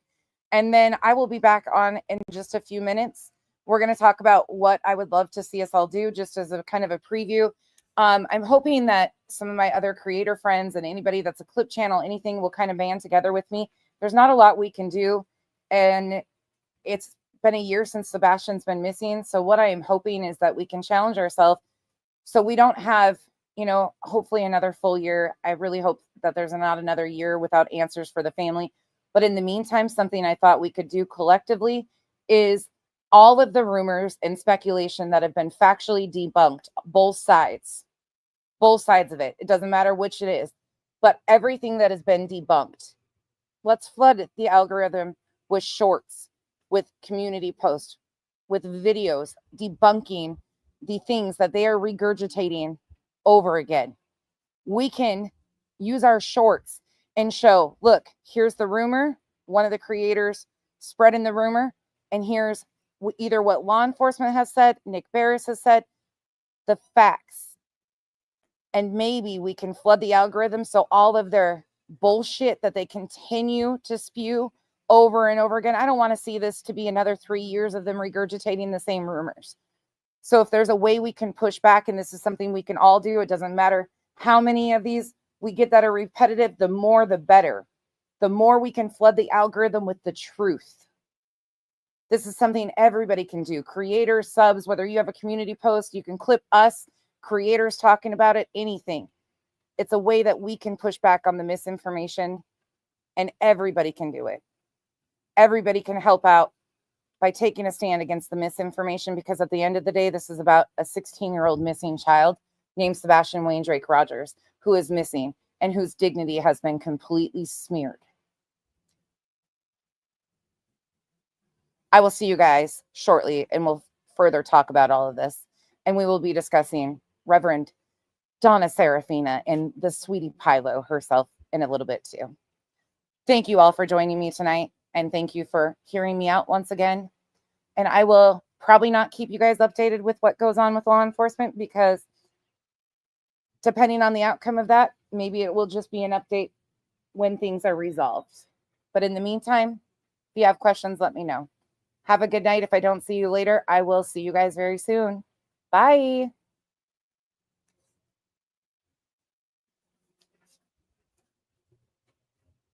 And then I will be back on in just a few minutes. We're going to talk about what I would love to see us all do, just as a kind of a preview. I'm hoping that some of my other creator friends and anybody that's a clip channel, anything, will kind of band together with me. There's not a lot we can do. And it's been a year since Sebastian's been missing. So what I am hoping is that we can challenge ourselves so we don't have, you know, hopefully another full year. I really hope that there's not another year without answers for the family. But in the meantime, something I thought we could do collectively is all of the rumors and speculation that have been factually debunked, both sides of it. It doesn't matter which it is, but everything that has been debunked. Let's flood the algorithm with shorts, with community posts, with videos debunking the things that they are regurgitating over again. We can use our shorts and show, look, here's the rumor, one of the creators spreading the rumor, and here's either what law enforcement has said, Nick Barris has said, the facts. And maybe we can flood the algorithm so all of their bullshit that they continue to spew over and over again. I don't want to see this to be another 3 years of them regurgitating the same rumors. So if there's a way we can push back, and this is something we can all do, it doesn't matter how many of these we get that are repetitive, the more the better. The more we can flood the algorithm with the truth. This is something everybody can do. Creators, subs, whether you have a community post, you can clip us, creators talking about it, anything. It's a way that we can push back on the misinformation, and everybody can do it. Everybody can help out by taking a stand against the misinformation, because at the end of the day, this is about a 16-year-old missing child named Sebastian Wayne Drake Rogers, who is missing and whose dignity has been completely smeared. I will see you guys shortly, and we'll further talk about all of this. And we will be discussing Reverend Donna Serafina and the sweetie Pilo herself in a little bit too. Thank you all for joining me tonight, and thank you for hearing me out once again. And I will probably not keep you guys updated with what goes on with law enforcement, because depending on the outcome of that, maybe it will just be an update when things are resolved. But in the meantime, if you have questions, let me know. Have a good night. If I don't see you later, I will see you guys very soon. Bye.